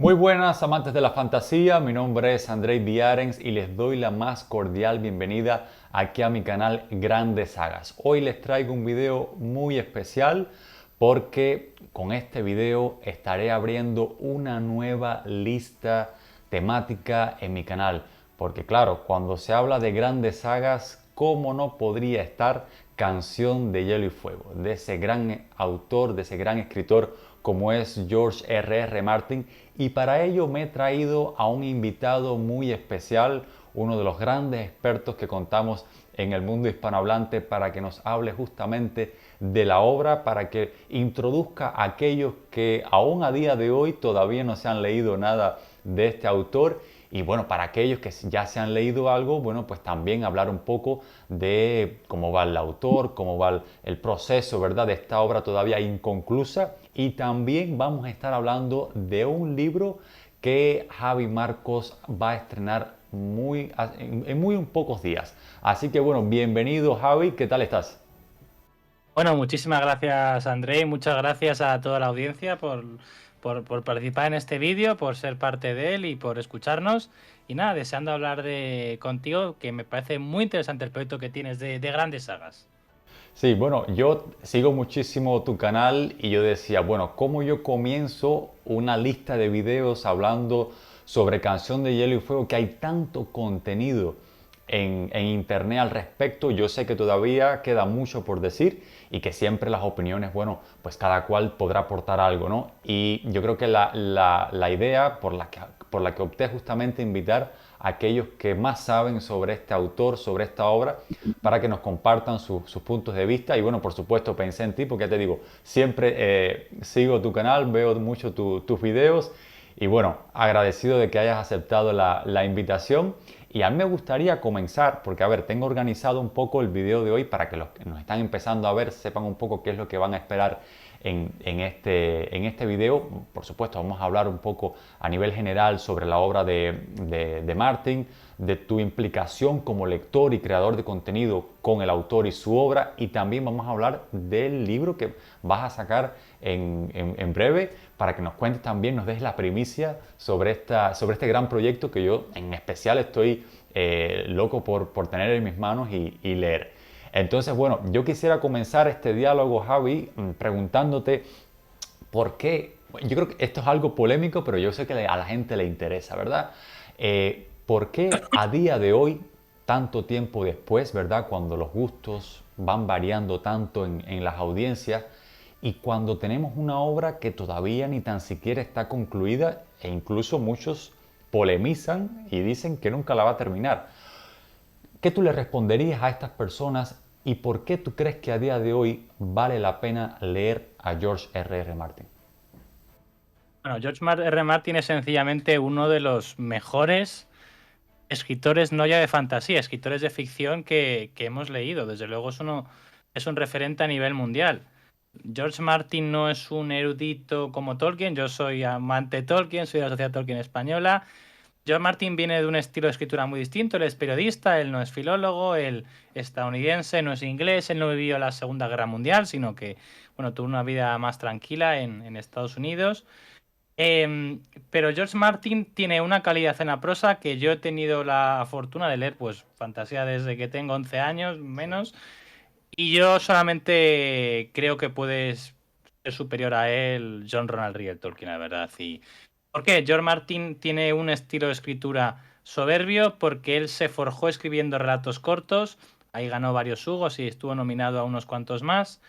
Muy buenas amantes de la fantasía, mi nombre es Andrei Diarens y les doy la más cordial bienvenida aquí a mi canal Grandes Sagas. Hoy les traigo un video muy especial porque con este video estaré abriendo una nueva lista temática en mi canal. Porque claro, cuando se habla de grandes sagas, ¿cómo no podría estar Canción de Hielo y Fuego? De ese gran autor, de ese gran escritor como es George R.R. Martin, y para ello me he traído a un invitado muy especial, uno de los grandes expertos que contamos en el mundo hispanohablante para que nos hable justamente de la obra, para que introduzca a aquellos que aún a día de hoy todavía no se han leído nada de este autor. Y bueno, para aquellos que ya se han leído algo, bueno, pues también hablar un poco de cómo va el autor, cómo va el proceso, ¿verdad?, de esta obra todavía inconclusa. Y también vamos a estar hablando de un libro que Javi Marcos va a estrenar en muy pocos días. Así que bueno, bienvenido Javi, ¿qué tal estás? Bueno, muchísimas gracias, André, y muchas gracias a toda la audiencia por participar en este vídeo, por ser parte de él y por escucharnos. Y nada, deseando hablar contigo, que me parece muy interesante el proyecto que tienes de grandes sagas. Sí, bueno, yo sigo muchísimo tu canal y yo decía, bueno, ¿cómo yo comienzo una lista de videos hablando sobre Canción de Hielo y Fuego, que hay tanto contenido en internet al respecto? Yo sé que todavía queda mucho por decir y que siempre las opiniones, bueno, pues cada cual podrá aportar algo, ¿no? Y yo creo que la idea por la que opté justamente invitar a aquellos que más saben sobre este autor, sobre esta obra, para que nos compartan sus puntos de vista. Y bueno, por supuesto pensé en ti porque ya te digo, siempre sigo tu canal, veo mucho tus videos y bueno, agradecido de que hayas aceptado la invitación. Y a mí me gustaría comenzar, porque a ver, tengo organizado un poco el video de hoy para que los que nos están empezando a ver sepan un poco qué es lo que van a esperar en este video. Por supuesto, vamos a hablar un poco a nivel general sobre la obra de Martin, de tu implicación como lector y creador de contenido con el autor y su obra, y también vamos a hablar del libro que vas a sacar en breve, para que nos cuentes también, nos des la primicia sobre este gran proyecto que yo en especial estoy loco por tener en mis manos y leer. Entonces, bueno, yo quisiera comenzar este diálogo, Javi, preguntándote por qué. Yo creo que esto es algo polémico, pero yo sé que a la gente le interesa, ¿verdad? ¿Por qué a día de hoy, tanto tiempo después, ¿verdad? Cuando los gustos van variando tanto en las audiencias y cuando tenemos una obra que todavía ni tan siquiera está concluida e incluso muchos polemizan y dicen que nunca la va a terminar? ¿Qué tú le responderías a estas personas y por qué tú crees que a día de hoy vale la pena leer a George R.R. Martin? Bueno, R. Martin es sencillamente uno de los mejores escritores, no ya de fantasía, escritores de ficción que hemos leído. Desde luego es un referente a nivel mundial. George Martin no es un erudito como Tolkien, yo soy amante de Tolkien, soy de la Sociedad Tolkien Española. George Martin viene de un estilo de escritura muy distinto, él es periodista, él no es filólogo, él es estadounidense, no es inglés, él no vivió la Segunda Guerra Mundial, sino que, bueno, tuvo una vida más tranquila en Estados Unidos. Pero George Martin tiene una calidad en la prosa que yo he tenido la fortuna de leer, pues, fantasía desde que tengo 11 años, menos, y yo solamente creo que puedes ser superior a él, John Ronald Reuel Tolkien, la verdad. ¿Y por qué? George Martin tiene un estilo de escritura soberbio porque él se forjó escribiendo relatos cortos, ahí ganó varios Hugos y estuvo nominado a unos cuantos más.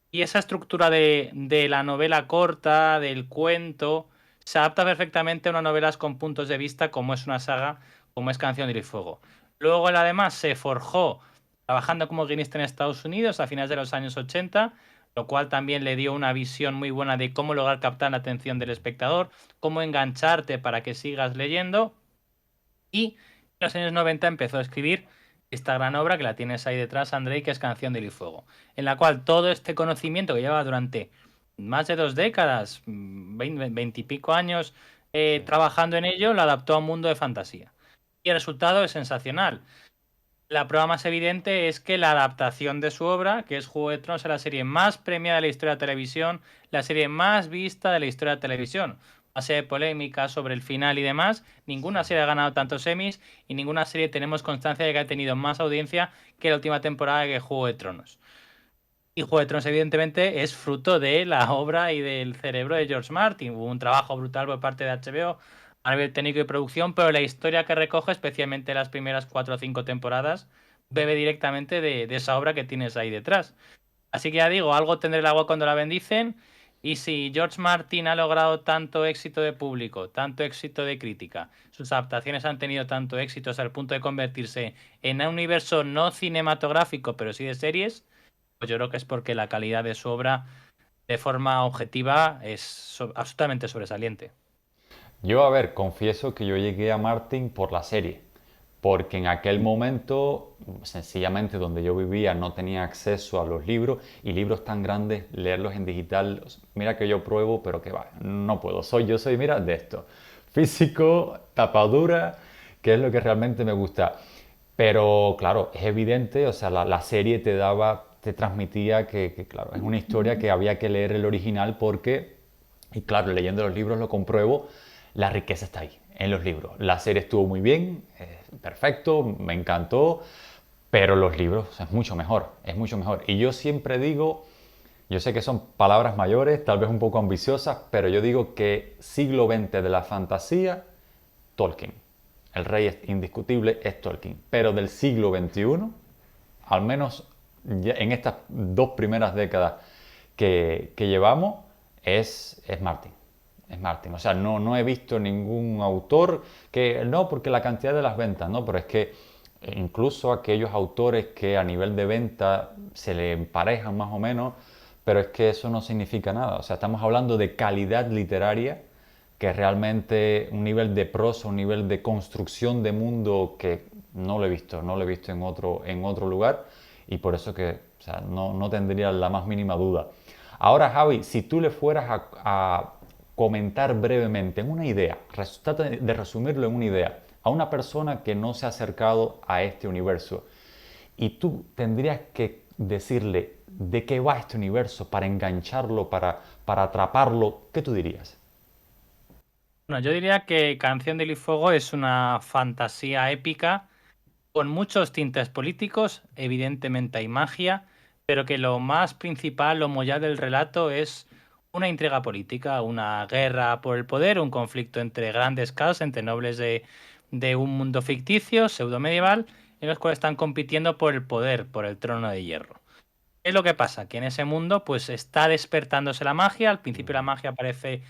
Y esa estructura de la novela corta, del cuento, se adapta perfectamente a unas novelas con puntos de vista como es una saga, como es Canción de Fuego. Luego él además se forjó trabajando como guionista en Estados Unidos a finales de los años 80, lo cual también le dio una visión muy buena de cómo lograr captar la atención del espectador, cómo engancharte para que sigas leyendo. Y en los años 90 empezó a escribir esta gran obra que la tienes ahí detrás, Andrei, que es Canción de Hielo y Fuego, en la cual todo este conocimiento que lleva durante más de 2 décadas, 20 y pico años Sí. trabajando en ello, lo adaptó a un mundo de fantasía. Y el resultado es sensacional. La prueba más evidente es que la adaptación de su obra, que es Juego de Tronos, es la serie más premiada de la historia de la televisión, la serie más vista de la historia de la televisión. una serie de polémicas sobre el final y demás. Ninguna serie ha ganado tantos Emmys y ninguna serie tenemos constancia de que ha tenido más audiencia que la última temporada de Juego de Tronos. Y Juego de Tronos, evidentemente, es fruto de la obra y del cerebro de George Martin. Hubo un trabajo brutal por parte de HBO a nivel técnico y producción, pero la historia que recoge, especialmente las primeras 4 o 5 temporadas, bebe directamente de esa obra que tienes ahí detrás. Así que ya digo, algo tendrá el agua cuando la bendicen. Y si George Martin ha logrado tanto éxito de público, tanto éxito de crítica, sus adaptaciones han tenido tanto éxito hasta el punto de convertirse en un universo no cinematográfico, pero sí de series, pues yo creo que es porque la calidad de su obra, de forma objetiva, es absolutamente sobresaliente. Yo, a ver, confieso que yo llegué a Martin por la serie, porque en aquel momento, sencillamente donde yo vivía, no tenía acceso a los libros y libros tan grandes, leerlos en digital, mira que yo pruebo, pero que va, no puedo. Yo soy, mira, de esto, físico, tapadura, que es lo que realmente me gusta. Pero claro, es evidente, o sea, la serie te daba, te transmitía claro, es una historia que había que leer el original porque, y claro, leyendo los libros lo compruebo, la riqueza está ahí, en los libros. La serie estuvo muy bien, perfecto, me encantó, pero los libros es mucho mejor, es mucho mejor. Y yo siempre digo, yo sé que son palabras mayores, tal vez un poco ambiciosas, pero yo digo que siglo XX de la fantasía, Tolkien. El rey es indiscutible, es Tolkien. Pero del siglo XXI, al menos en estas 2 primeras décadas que llevamos, es Martin. Es Martin. O sea, no he visto ningún autor que. No, porque la cantidad de las ventas, no, pero es que incluso aquellos autores que a nivel de venta se le emparejan más o menos, pero es que eso no significa nada. O sea, estamos hablando de calidad literaria, que realmente un nivel de prosa, un nivel de construcción de mundo que no lo he visto, no lo he visto en otro lugar y por eso que o sea, no tendría la más mínima duda. Ahora, Javi, si tú le fueras a comentar brevemente en una idea, trata de resumirlo en una idea, a una persona que no se ha acercado a este universo y tú tendrías que decirle de qué va este universo para engancharlo, para atraparlo, ¿qué tú dirías? Bueno, yo diría que Canción de Hielo y Fuego es una fantasía épica con muchos tintes políticos, evidentemente hay magia, pero que lo más principal, lo mollar del relato es una intriga política, una guerra por el poder, un conflicto entre grandes casas, entre nobles de un mundo ficticio, pseudo medieval, en los cuales están compitiendo por el poder, por el trono de hierro. ¿Qué es lo que pasa? Que en ese mundo pues está despertándose la magia, al principio la magia parece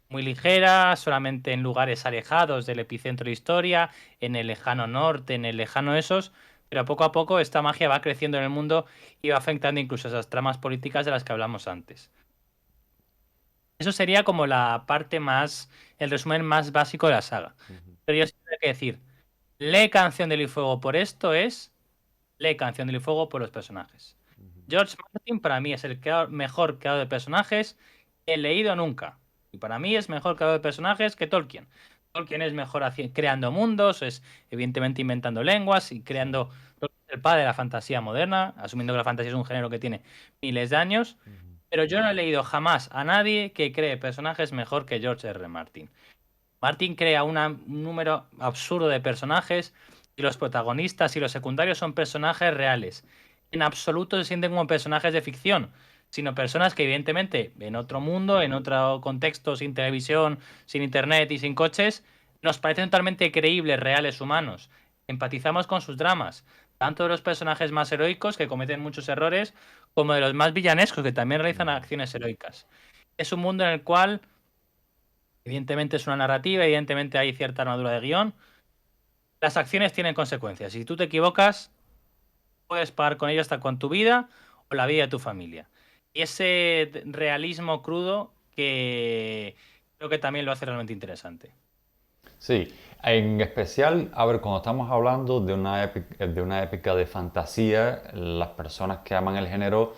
muy ligera, solamente en lugares alejados del epicentro de historia, en el lejano norte, en el lejano esos, pero poco a poco esta magia va creciendo en el mundo y va afectando incluso esas tramas políticas de las que hablamos antes. Eso sería como la parte más, el resumen más básico de la saga. Pero yo siempre hay que decir, lee Canción del y Fuego por esto es, lee Canción del y Fuego por los personajes. George Martin para mí es el mejor creador de personajes que he leído nunca. Y para mí es mejor creador de personajes que Tolkien. Tolkien es mejor creando mundos, es evidentemente inventando lenguas y creando el padre de la fantasía moderna, asumiendo que la fantasía es un género que tiene miles de años. Pero yo no he leído jamás a nadie que cree personajes mejor que George R. Martin. Martin crea un número absurdo de personajes y los protagonistas y los secundarios son personajes reales. En absoluto se sienten como personajes de ficción, sino personas que evidentemente en otro mundo, en otro contexto, sin televisión, sin internet y sin coches, nos parecen totalmente creíbles, reales, humanos. Empatizamos con sus dramas, tanto de los personajes más heroicos que cometen muchos errores, como de los más villanescos que también realizan acciones heroicas. Es un mundo en el cual evidentemente es una narrativa, evidentemente hay cierta armadura de guión. Las acciones tienen consecuencias. Si tú te equivocas, puedes pagar con ello hasta con tu vida o la vida de tu familia. Y ese realismo crudo que creo que también lo hace realmente interesante. Sí, en especial, a ver, cuando estamos hablando de una épica de fantasía, las personas que aman el género,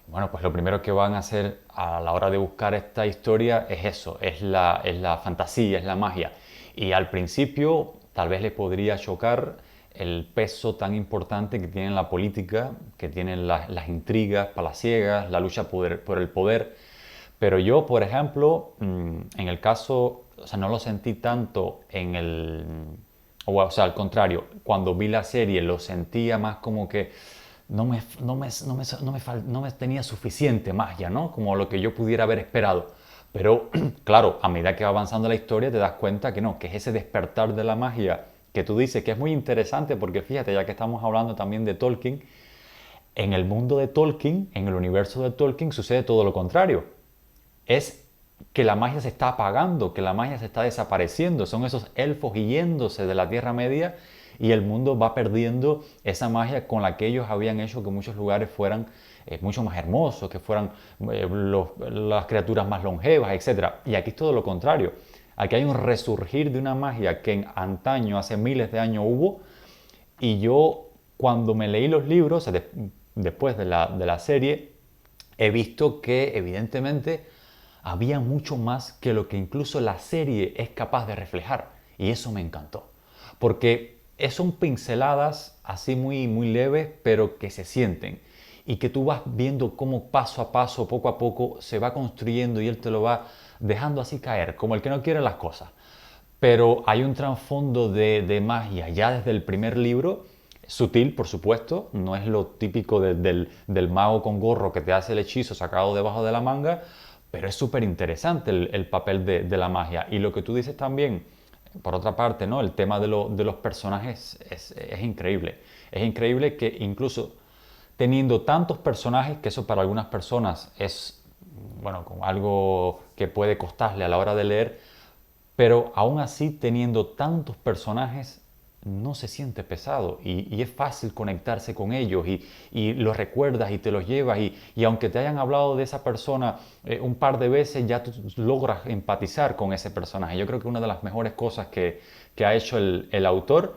bueno, pues lo primero que van a hacer a la hora de buscar esta historia es eso, es la fantasía, es la magia. Y al principio tal vez les podría chocar el peso tan importante que tiene la política, que tienen las intrigas palaciegas, la lucha por el poder. Pero yo, por ejemplo, en el caso o sea, no lo sentí tanto en el... O sea, al contrario, cuando vi la serie lo sentía más como que no me tenía suficiente magia, ¿no? Como lo que yo pudiera haber esperado. Pero, claro, a medida que va avanzando la historia te das cuenta que no, que es ese despertar de la magia que tú dices, que es muy interesante porque fíjate, ya que estamos hablando también de Tolkien, en el mundo de Tolkien, en el universo de Tolkien, sucede todo lo contrario. Es que la magia se está apagando, que la magia se está desapareciendo. Son esos elfos yéndose de la Tierra Media y el mundo va perdiendo esa magia con la que ellos habían hecho que muchos lugares fueran mucho más hermosos, que fueran las criaturas más longevas, etc. Y aquí es todo lo contrario. Aquí hay un resurgir de una magia que en antaño, hace miles de años hubo, y yo cuando me leí los libros, después de la serie, he visto que evidentemente había mucho más que lo que incluso la serie es capaz de reflejar. Y eso me encantó. Porque son pinceladas así muy, muy leves, pero que se sienten. Y que tú vas viendo cómo paso a paso, poco a poco, se va construyendo y él te lo va dejando así caer, como el que no quiere las cosas. Pero hay un trasfondo de magia ya desde el primer libro, sutil por supuesto, no es lo típico del mago con gorro que te hace el hechizo sacado debajo de la manga, pero es súper interesante el papel de la magia. Y lo que tú dices también, por otra parte, ¿no? El tema de los personajes es increíble. Es increíble que incluso teniendo tantos personajes, que eso para algunas personas es, bueno, como algo que puede costarle a la hora de leer, pero aún así teniendo tantos personajes no se siente pesado y es fácil conectarse con ellos y los recuerdas y te los llevas y aunque te hayan hablado de esa persona un par de veces ya tú logras empatizar con ese personaje. Yo creo que una de las mejores cosas que ha hecho el autor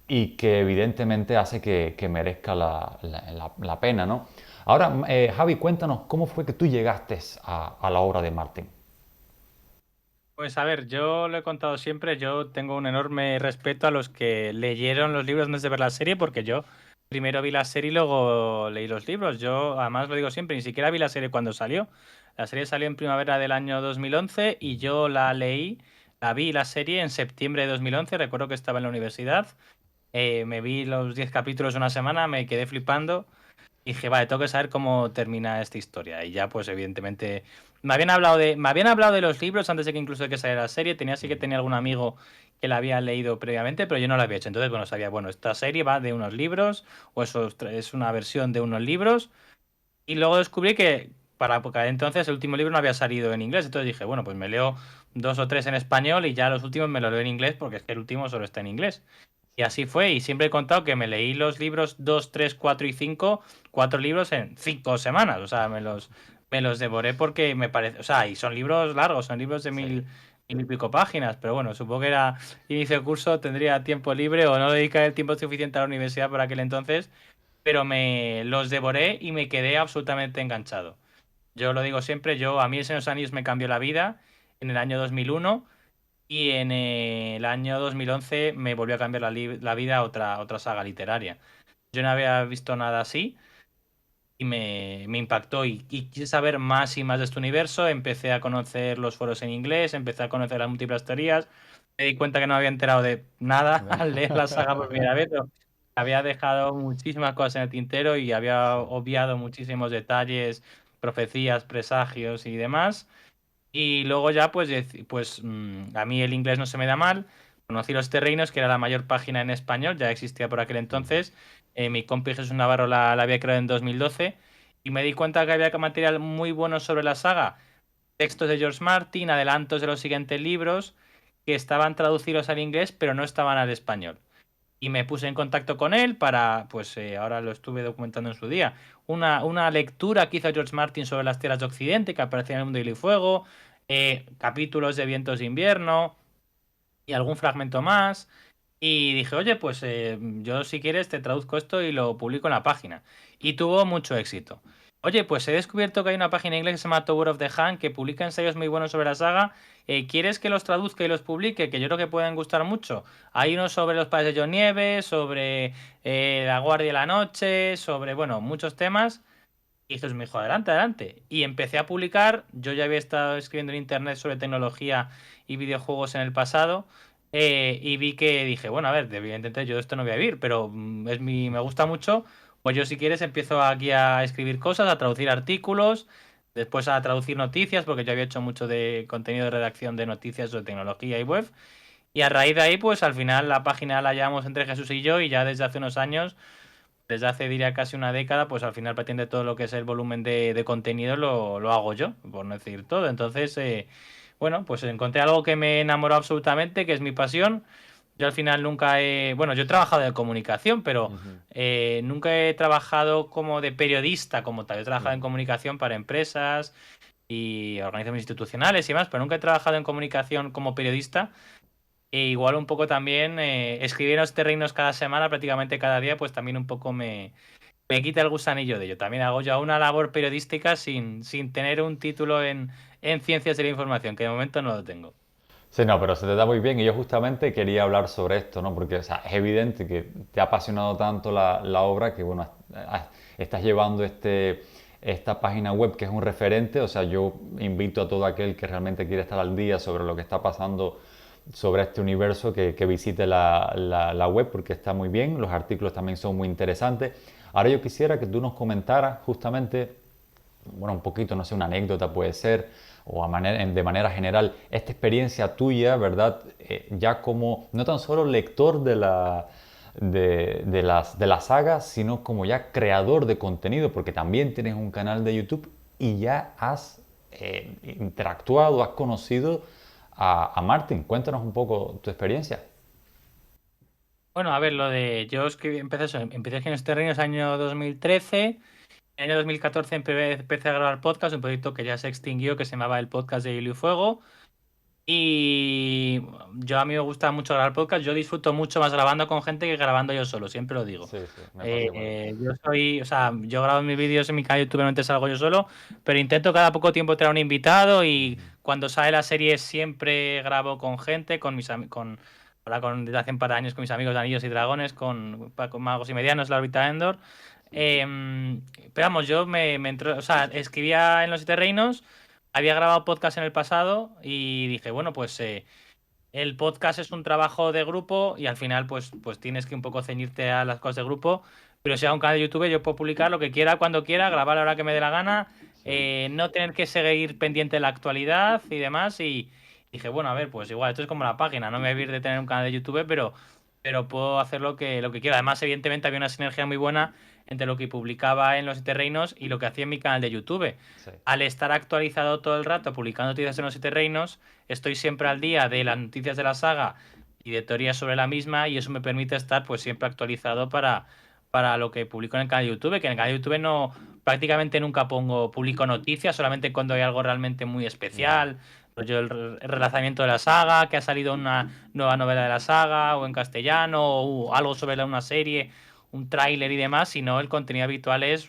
y que evidentemente hace que merezca la pena, ¿no? Ahora, Javi, cuéntanos cómo fue que tú llegaste a la obra de Martin. Pues a ver, yo lo he contado siempre, yo tengo un enorme respeto a los que leyeron los libros antes de ver la serie, porque yo primero vi la serie y luego leí los libros. Yo, además lo digo siempre, ni siquiera vi la serie cuando salió. La serie salió en primavera del año 2011 y yo la vi la serie en septiembre de 2011. Recuerdo que estaba en la universidad, me vi los 10 capítulos una semana, me quedé flipando. Y dije, vale, tengo que saber cómo termina esta historia. Y ya, pues, evidentemente, me habían hablado de los libros antes de que incluso de que saliera la serie. Sí que tenía algún amigo que la había leído previamente, pero yo no la había hecho. Entonces, bueno, sabía, bueno, esta serie va de unos libros, o eso es una versión de unos libros. Y luego descubrí que para época entonces el último libro no había salido en inglés. Entonces dije, bueno, pues me leo dos o tres en español y ya los últimos me los leo en inglés, porque es que el último solo está en inglés. Y así fue, y siempre he contado que me leí los libros 2 3 4 y 5 4 libros en 5 semanas. O sea, me los devoré porque me parece. O sea, y son libros largos, son libros de Sí. mil y pico páginas. Pero bueno, supongo que era inicio de curso, tendría tiempo libre o no dedicar el tiempo suficiente a la universidad por aquel entonces. Pero me los devoré y me quedé absolutamente enganchado. Yo lo digo siempre, a mí el Señor de los Anillos me cambió la vida en el año 2001. Y en el año 2011 me volvió a cambiar la vida otra saga literaria. Yo no había visto nada así y me impactó y quise saber más y más de este universo. Empecé a conocer los foros en inglés, empecé a conocer las múltiples teorías. Me di cuenta que no había enterado de nada al leer la saga por primera vez. Pero había dejado muchísimas cosas en el tintero y había Sí. obviado muchísimos detalles, profecías, presagios y demás. Y luego ya, a mí el inglés no se me da mal. Conocí Los Terrenos, que era la mayor página en español, ya existía por aquel Ujú. entonces. Mi compi Jesús Navarro la había creado en 2012 y me di cuenta que había material muy bueno sobre la saga. Textos de George Martin, adelantos de los siguientes libros que estaban traducidos al inglés, pero no estaban al español. Y me puse en contacto con él para, ahora lo estuve documentando en su día, una lectura que hizo George Martin sobre las tierras de Occidente, que aparecía en el mundo de Hielo y Fuego, capítulos de Vientos de Invierno y algún fragmento más. Y dije, oye, yo si quieres te traduzco esto y lo publico en la página. Y tuvo mucho éxito. Oye, pues he descubierto que hay una página en inglés que se llama Tower of the Hand que publica ensayos muy buenos sobre la saga. ¿Quieres que los traduzca y los publique? Que yo creo que pueden gustar mucho. Hay unos sobre los padres de John Nieves, sobre la Guardia de la Noche, sobre, bueno, muchos temas. Y Jesús me dijo, adelante, adelante. Y empecé a publicar. Yo ya había estado escribiendo en internet sobre tecnología y videojuegos en el pasado. Y vi que dije, bueno, a ver, evidentemente yo de esto no voy a vivir, pero me gusta mucho. Pues yo, si quieres, empiezo aquí a escribir cosas, a traducir artículos, después a traducir noticias, porque yo había hecho mucho de contenido de redacción de noticias sobre tecnología y web. Y a raíz de ahí, pues al final la página la llevamos entre Jesús y yo, y ya desde hace unos años, desde hace diría casi una década, pues al final pretende todo lo que es el volumen de contenido lo hago yo, por no decir todo. Entonces, bueno, pues encontré algo que me enamoró absolutamente, que es mi pasión. Yo al final nunca he, bueno, yo he trabajado en comunicación, pero Ujú, nunca he trabajado como de periodista como tal. He trabajado en ujú. comunicación para empresas y organizaciones institucionales y demás, pero nunca he trabajado en comunicación como periodista. E igual un poco también escribir en los terrenos cada semana, prácticamente cada día, pues también un poco me quita el gusanillo de ello. También hago yo una labor periodística sin tener un título en ciencias de la información, que de momento no lo tengo. Sí, no, pero se te da muy bien y yo justamente quería hablar sobre esto, ¿no? Porque, o sea, es evidente que te ha apasionado tanto la obra que, bueno, estás llevando esta página web que es un referente, o sea, yo invito a todo aquel que realmente quiere estar al día sobre lo que está pasando sobre este universo que visite la web porque está muy bien, los artículos también son muy interesantes. Ahora yo quisiera que tú nos comentaras justamente, bueno, un poquito, no sé, una anécdota puede ser, o de manera general, esta experiencia tuya, ¿verdad? Ya como, no tan solo lector de la saga, sino como ya creador de contenido, porque también tienes un canal de YouTube y ya has interactuado, has conocido a Martin. Cuéntanos un poco tu experiencia. Bueno, a ver, lo de yo escribí, empecé en los terrenos año 2013. En el año 2014 empecé a grabar podcast, un proyecto que ya se extinguió, que se llamaba el podcast de Hielo y Fuego. Y yo, a mí me gusta mucho grabar podcast. Yo disfruto mucho más grabando con gente que grabando yo solo, siempre lo digo. Sí, sí, me pasa igual. Yo soy, o sea, yo grabo mis vídeos en mi canal de YouTube, normalmente salgo yo solo, pero intento cada poco tiempo traer un invitado, y Ujú. cuando sale la serie siempre grabo con gente, con mis con, ahora desde hace un par de años con mis amigos de Anillos y Dragones, con Magos y Medianos, la órbita Endor. Pero vamos, yo me entró, o sea, escribía en Los Siete Reinos, había grabado podcast en el pasado y dije, bueno, pues el podcast es un trabajo de grupo y al final pues tienes que un poco ceñirte a las cosas de grupo. Pero si hago un canal de YouTube, yo puedo publicar lo que quiera, cuando quiera, grabar a la hora que me dé la gana, Sí. no tener que seguir pendiente de la actualidad y demás. Y dije, bueno, a ver, pues igual, esto es como la página, no me voy a vivir de tener un canal de YouTube, pero puedo hacer lo que quiera. Además, evidentemente, había una sinergia muy buena entre lo que publicaba en Los Siete Reinos y lo que hacía en mi canal de YouTube. Sí. Al estar actualizado todo el rato, publicando noticias en Los Siete Reinos, estoy siempre al día de las noticias de la saga y de teorías sobre la misma, y eso me permite estar pues siempre actualizado para lo que publico en el canal de YouTube, que en el canal de YouTube no, prácticamente nunca publico noticias, solamente cuando hay algo realmente muy Ujú. especial, rollo el relanzamiento de la saga, que ha salido una nueva novela de la saga, o en castellano, o algo sobre una serie, un tráiler y demás. Sino el contenido habitual es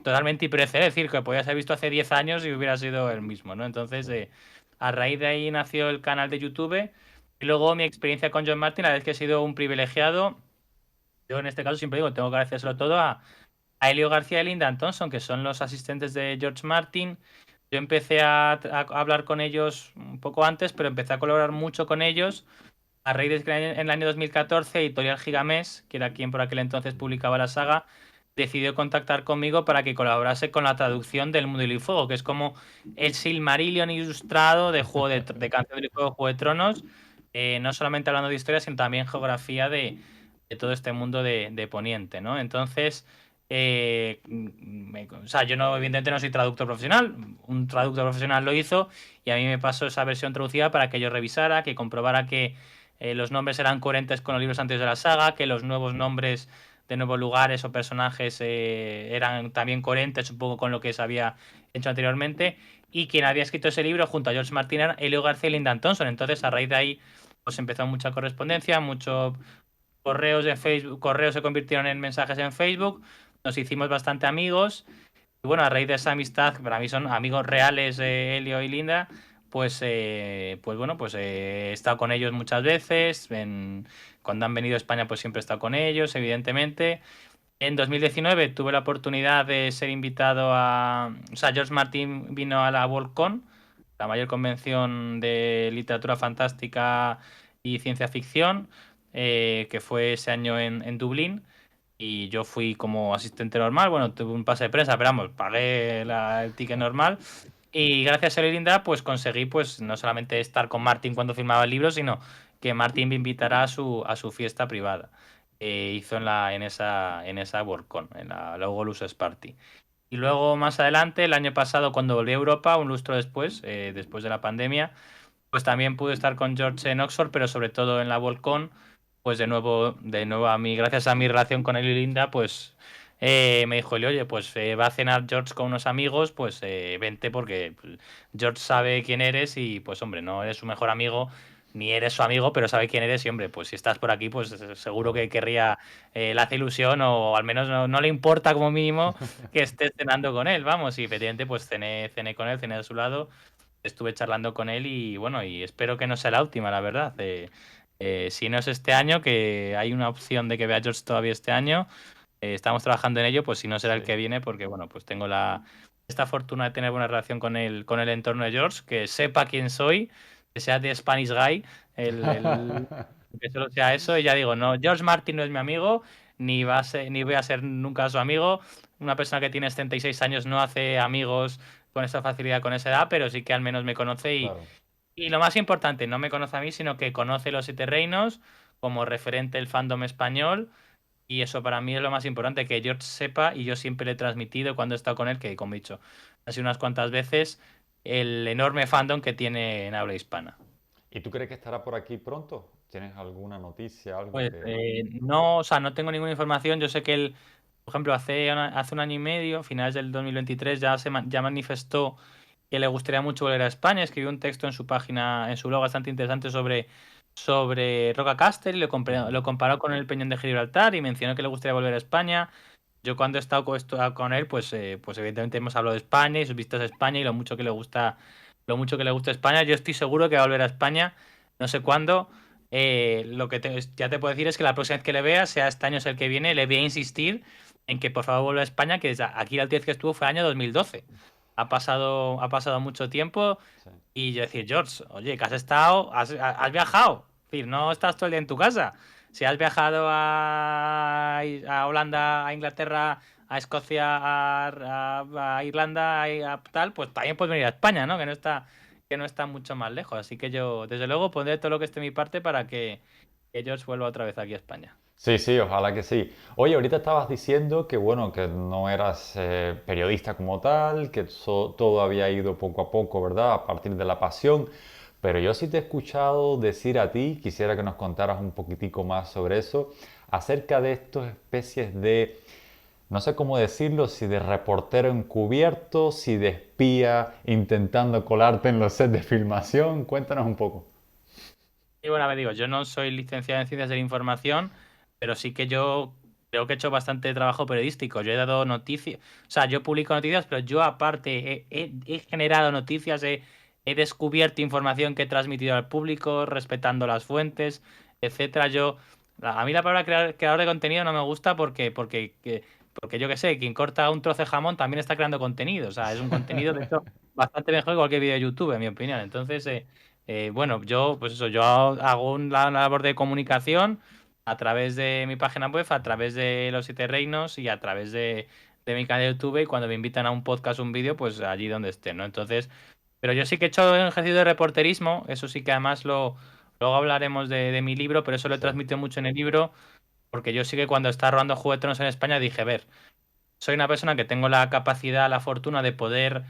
totalmente imperecedero, es decir, que podías haber visto hace 10 años y hubiera sido el mismo, ¿no? Entonces, Sí. a raíz de ahí nació el canal de YouTube. Y luego mi experiencia con John Martin, la vez que he sido un privilegiado. Yo en este caso siempre digo, tengo que agradecérselo todo a Elio García y Lyndon Thompson, que son los asistentes de George Martin. Yo empecé a hablar con ellos un poco antes, pero empecé a colaborar mucho con ellos a raíz de que en el año 2014 Editorial Gigamés, que era quien por aquel entonces publicaba la saga, decidió contactar conmigo para que colaborase con la traducción del Mundo y Fuego, que es como el Silmarillion ilustrado de de Canción del Fuego, Juego de Tronos, no solamente hablando de historia, sino también geografía de todo este mundo de Poniente, ¿no? Entonces, o sea, yo no, evidentemente no soy traductor profesional, un traductor profesional lo hizo, y a mí me pasó esa versión traducida para que yo revisara, que comprobara que los nombres eran coherentes con los libros anteriores de la saga, que los nuevos nombres de nuevos lugares o personajes eran también coherentes un poco con lo que se había hecho anteriormente. Y quien había escrito ese libro junto a George Martin era Elio García y Lyndon Thompson. Entonces, a raíz de ahí, pues empezó mucha correspondencia, muchos correos de Facebook, correos se convirtieron en mensajes en Facebook, nos hicimos bastante amigos. Y bueno, a raíz de esa amistad, que para mí son amigos reales, Elio y Linda, pues bueno, pues he estado con ellos muchas veces. Cuando han venido a España, pues siempre he estado con ellos, evidentemente. En 2019 tuve la oportunidad de ser invitado o sea, George Martin vino a la Worldcon, la mayor convención de literatura fantástica y ciencia ficción, que fue ese año en Dublín. Y yo fui como asistente normal, bueno, tuve un pase de prensa, pero vamos, pagué el ticket normal. Y gracias a Linda, pues conseguí pues no solamente estar con Martin cuando filmaba el libro, sino que Martin me invitará a su fiesta privada. Hizo en esa WorldCon, en la Logolus Party. Y luego más adelante, el año pasado, cuando volví a Europa, un lustro después, después de la pandemia, pues también pude estar con George en Oxford, pero sobre todo en la Volcon, pues de nuevo gracias a mi relación con él y Linda, pues me dijo, oye, pues va a cenar George con unos amigos, pues vente porque pues, George sabe quién eres y pues hombre, no eres su mejor amigo, ni eres su amigo, pero sabe quién eres y hombre, pues si estás por aquí, pues seguro que querría, le hace ilusión o al menos no le importa como mínimo que estés cenando con él, vamos, y efectivamente pues cené con él, cené a su lado, estuve charlando con él y bueno, y espero que no sea la última, la verdad. Si no es este año, que hay una opción de que vea George todavía este año, estamos trabajando en ello, pues si no será el Sí. que viene, porque bueno, pues tengo esta fortuna de tener buena relación con el entorno de George, que sepa quién soy, que sea de Spanish Guy, el, el- que solo sea eso, y ya digo, no, George Martin no es mi amigo, ni voy a ser nunca su amigo. Una persona que tiene 76 años no hace amigos con esa facilidad, con esa edad, pero sí que al menos me conoce Claro. y lo más importante, no me conoce a mí, sino que conoce los Siete Reinos como referente del fandom español. Y eso para mí es lo más importante, que George sepa, y yo siempre le he transmitido cuando he estado con él, que como he dicho, ha sido unas cuantas veces, el enorme fandom que tiene en habla hispana. ¿Y tú crees que estará por aquí pronto? ¿Tienes alguna noticia, algo Pues que... no, o sea, no tengo ninguna información. Yo sé que él, por ejemplo, hace un año y medio, finales del 2023, ya manifestó que le gustaría mucho volver a España. Escribió un texto en su página, en su blog bastante interesante sobre Roca Caster y Ujú. lo comparó con el Peñón de Gibraltar y mencionó que le gustaría volver a España. Yo cuando he estado con él, pues evidentemente hemos hablado de España y sus vistas a España y lo mucho que le gusta España. Yo estoy seguro que va a volver a España, no sé cuándo. Lo que ya te puedo decir es que la próxima vez que le vea, sea este año o sea el que viene, le voy a insistir en que por favor vuelva a España, que aquí la última vez que estuvo fue el año 2012. Ha pasado mucho tiempo Sí. y yo decir, George, oye, que has estado, has viajado. Es decir, no estás todo el día en tu casa. Si has viajado a Holanda, a Inglaterra, a Escocia, a Irlanda, a tal, pues también puedes venir a España, ¿no? Que no está mucho más lejos. Así que yo, desde luego, pondré todo lo que esté en mi parte para que George vuelva otra vez aquí a España. Sí, sí, ojalá que sí. Oye, ahorita estabas diciendo que bueno, que no eras periodista como tal, que todo había ido poco a poco, ¿verdad? A partir de la pasión. Pero yo sí te he escuchado decir a ti, quisiera que nos contaras un poquitico más sobre eso, acerca de estas especies de, no sé cómo decirlo, si de reportero encubierto, si de espía intentando colarte en los sets de filmación. Cuéntanos un poco. Y bueno, a ver, digo, yo no soy licenciado en ciencias de la información, pero sí que yo creo que he hecho bastante trabajo periodístico. Yo he dado noticias, o sea, yo publico noticias, pero yo aparte he generado noticias, he descubierto información que he transmitido al público, respetando las fuentes, etcétera. A mí la palabra creador de contenido no me gusta porque yo qué sé, quien corta un trozo de jamón también está creando contenido. O sea, es un contenido, de hecho, bastante mejor que cualquier vídeo de YouTube, en mi opinión. Entonces, bueno, pues eso, yo hago una labor de comunicación a través de mi página web, a través de Los Siete Reinos y a través de mi canal de YouTube. Y cuando me invitan a un podcast, un vídeo, pues allí donde esté, ¿no? Entonces, pero yo sí que he hecho un ejercicio de reporterismo, eso sí que además luego hablaremos de mi libro, pero eso lo he Sí. transmitido mucho en el libro, porque yo sí que cuando estaba rodando Juego de Tronos en España dije, a ver, soy una persona que tengo la capacidad, la fortuna de poder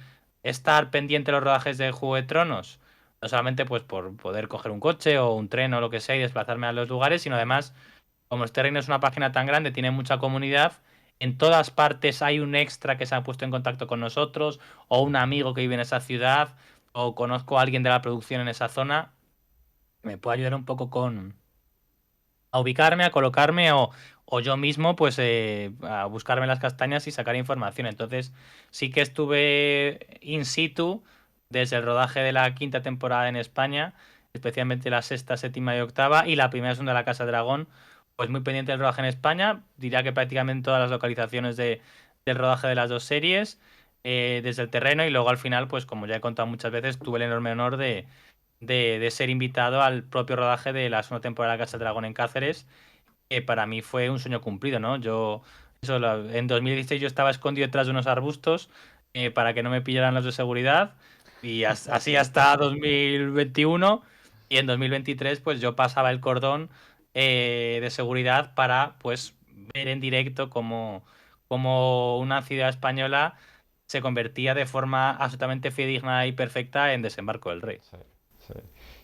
estar pendiente de los rodajes de Juego de Tronos, no solamente pues por poder coger un coche o un tren o lo que sea y desplazarme a los lugares, sino además, como este reino es una página tan grande, tiene mucha comunidad, en todas partes hay un extra que se ha puesto en contacto con nosotros, o un amigo que vive en esa ciudad, o conozco a alguien de la producción en esa zona, me puede ayudar un poco a ubicarme, a colocarme o yo mismo pues a buscarme las castañas y sacar información. Entonces sí que estuve in situ desde el rodaje de la quinta temporada en España, especialmente la sexta, séptima y octava y la primera segunda de la Casa de Dragón, pues muy pendiente del rodaje en España. Diría que prácticamente todas las localizaciones del rodaje de las dos series, desde el terreno y luego al final, pues como ya he contado muchas veces, tuve el enorme honor de ser invitado al propio rodaje de la segunda temporada de La Casa del Dragón en Cáceres, que para mí fue un sueño cumplido, ¿no? En 2016 yo estaba escondido detrás de unos arbustos para que no me pillaran los de seguridad y así hasta 2021 y en 2023 pues yo pasaba el cordón de seguridad para pues ver en directo cómo una ciudad española se convertía de forma absolutamente fidedigna y perfecta en Desembarco del Rey. Sí, sí.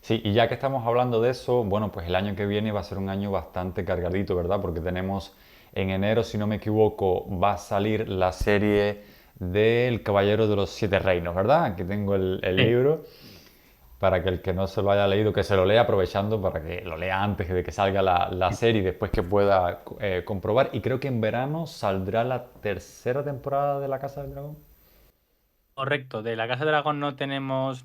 Sí, y ya que estamos hablando de eso, bueno, pues el año que viene va a ser un año bastante cargadito, ¿verdad? Porque tenemos en enero, si no me equivoco, va a salir la serie del Caballero de los Siete Reinos, ¿verdad? Aquí tengo el Sí. libro para que el que no se lo haya leído, que se lo lea aprovechando para que lo lea antes de que salga la serie y después que pueda comprobar. Y creo que en verano saldrá la tercera temporada de La Casa del Dragón. Correcto, de la Casa de Dragón no tenemos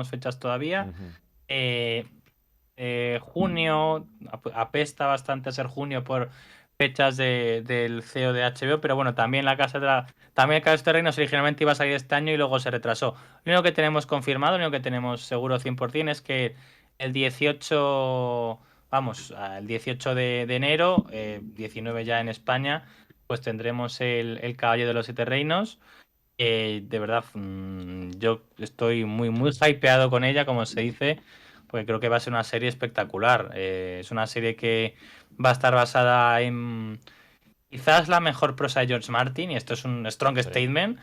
fechas todavía. Ujú. Eh, Junio, apesta bastante a ser junio por fechas del CEO de HBO, pero bueno, también también el Casa de Reinos originalmente iba a salir este año y luego se retrasó. Lo único que tenemos confirmado, lo único que tenemos seguro 100% es que el 18, vamos, el 18 de enero, 19 ya en España, pues tendremos el Caballero de los Siete Reinos. De verdad, yo estoy muy, muy hypeado con ella, como se dice, porque creo que va a ser una serie espectacular. Es una serie que va a estar basada en quizás la mejor prosa de George Martin, y esto es un strong Sí. statement.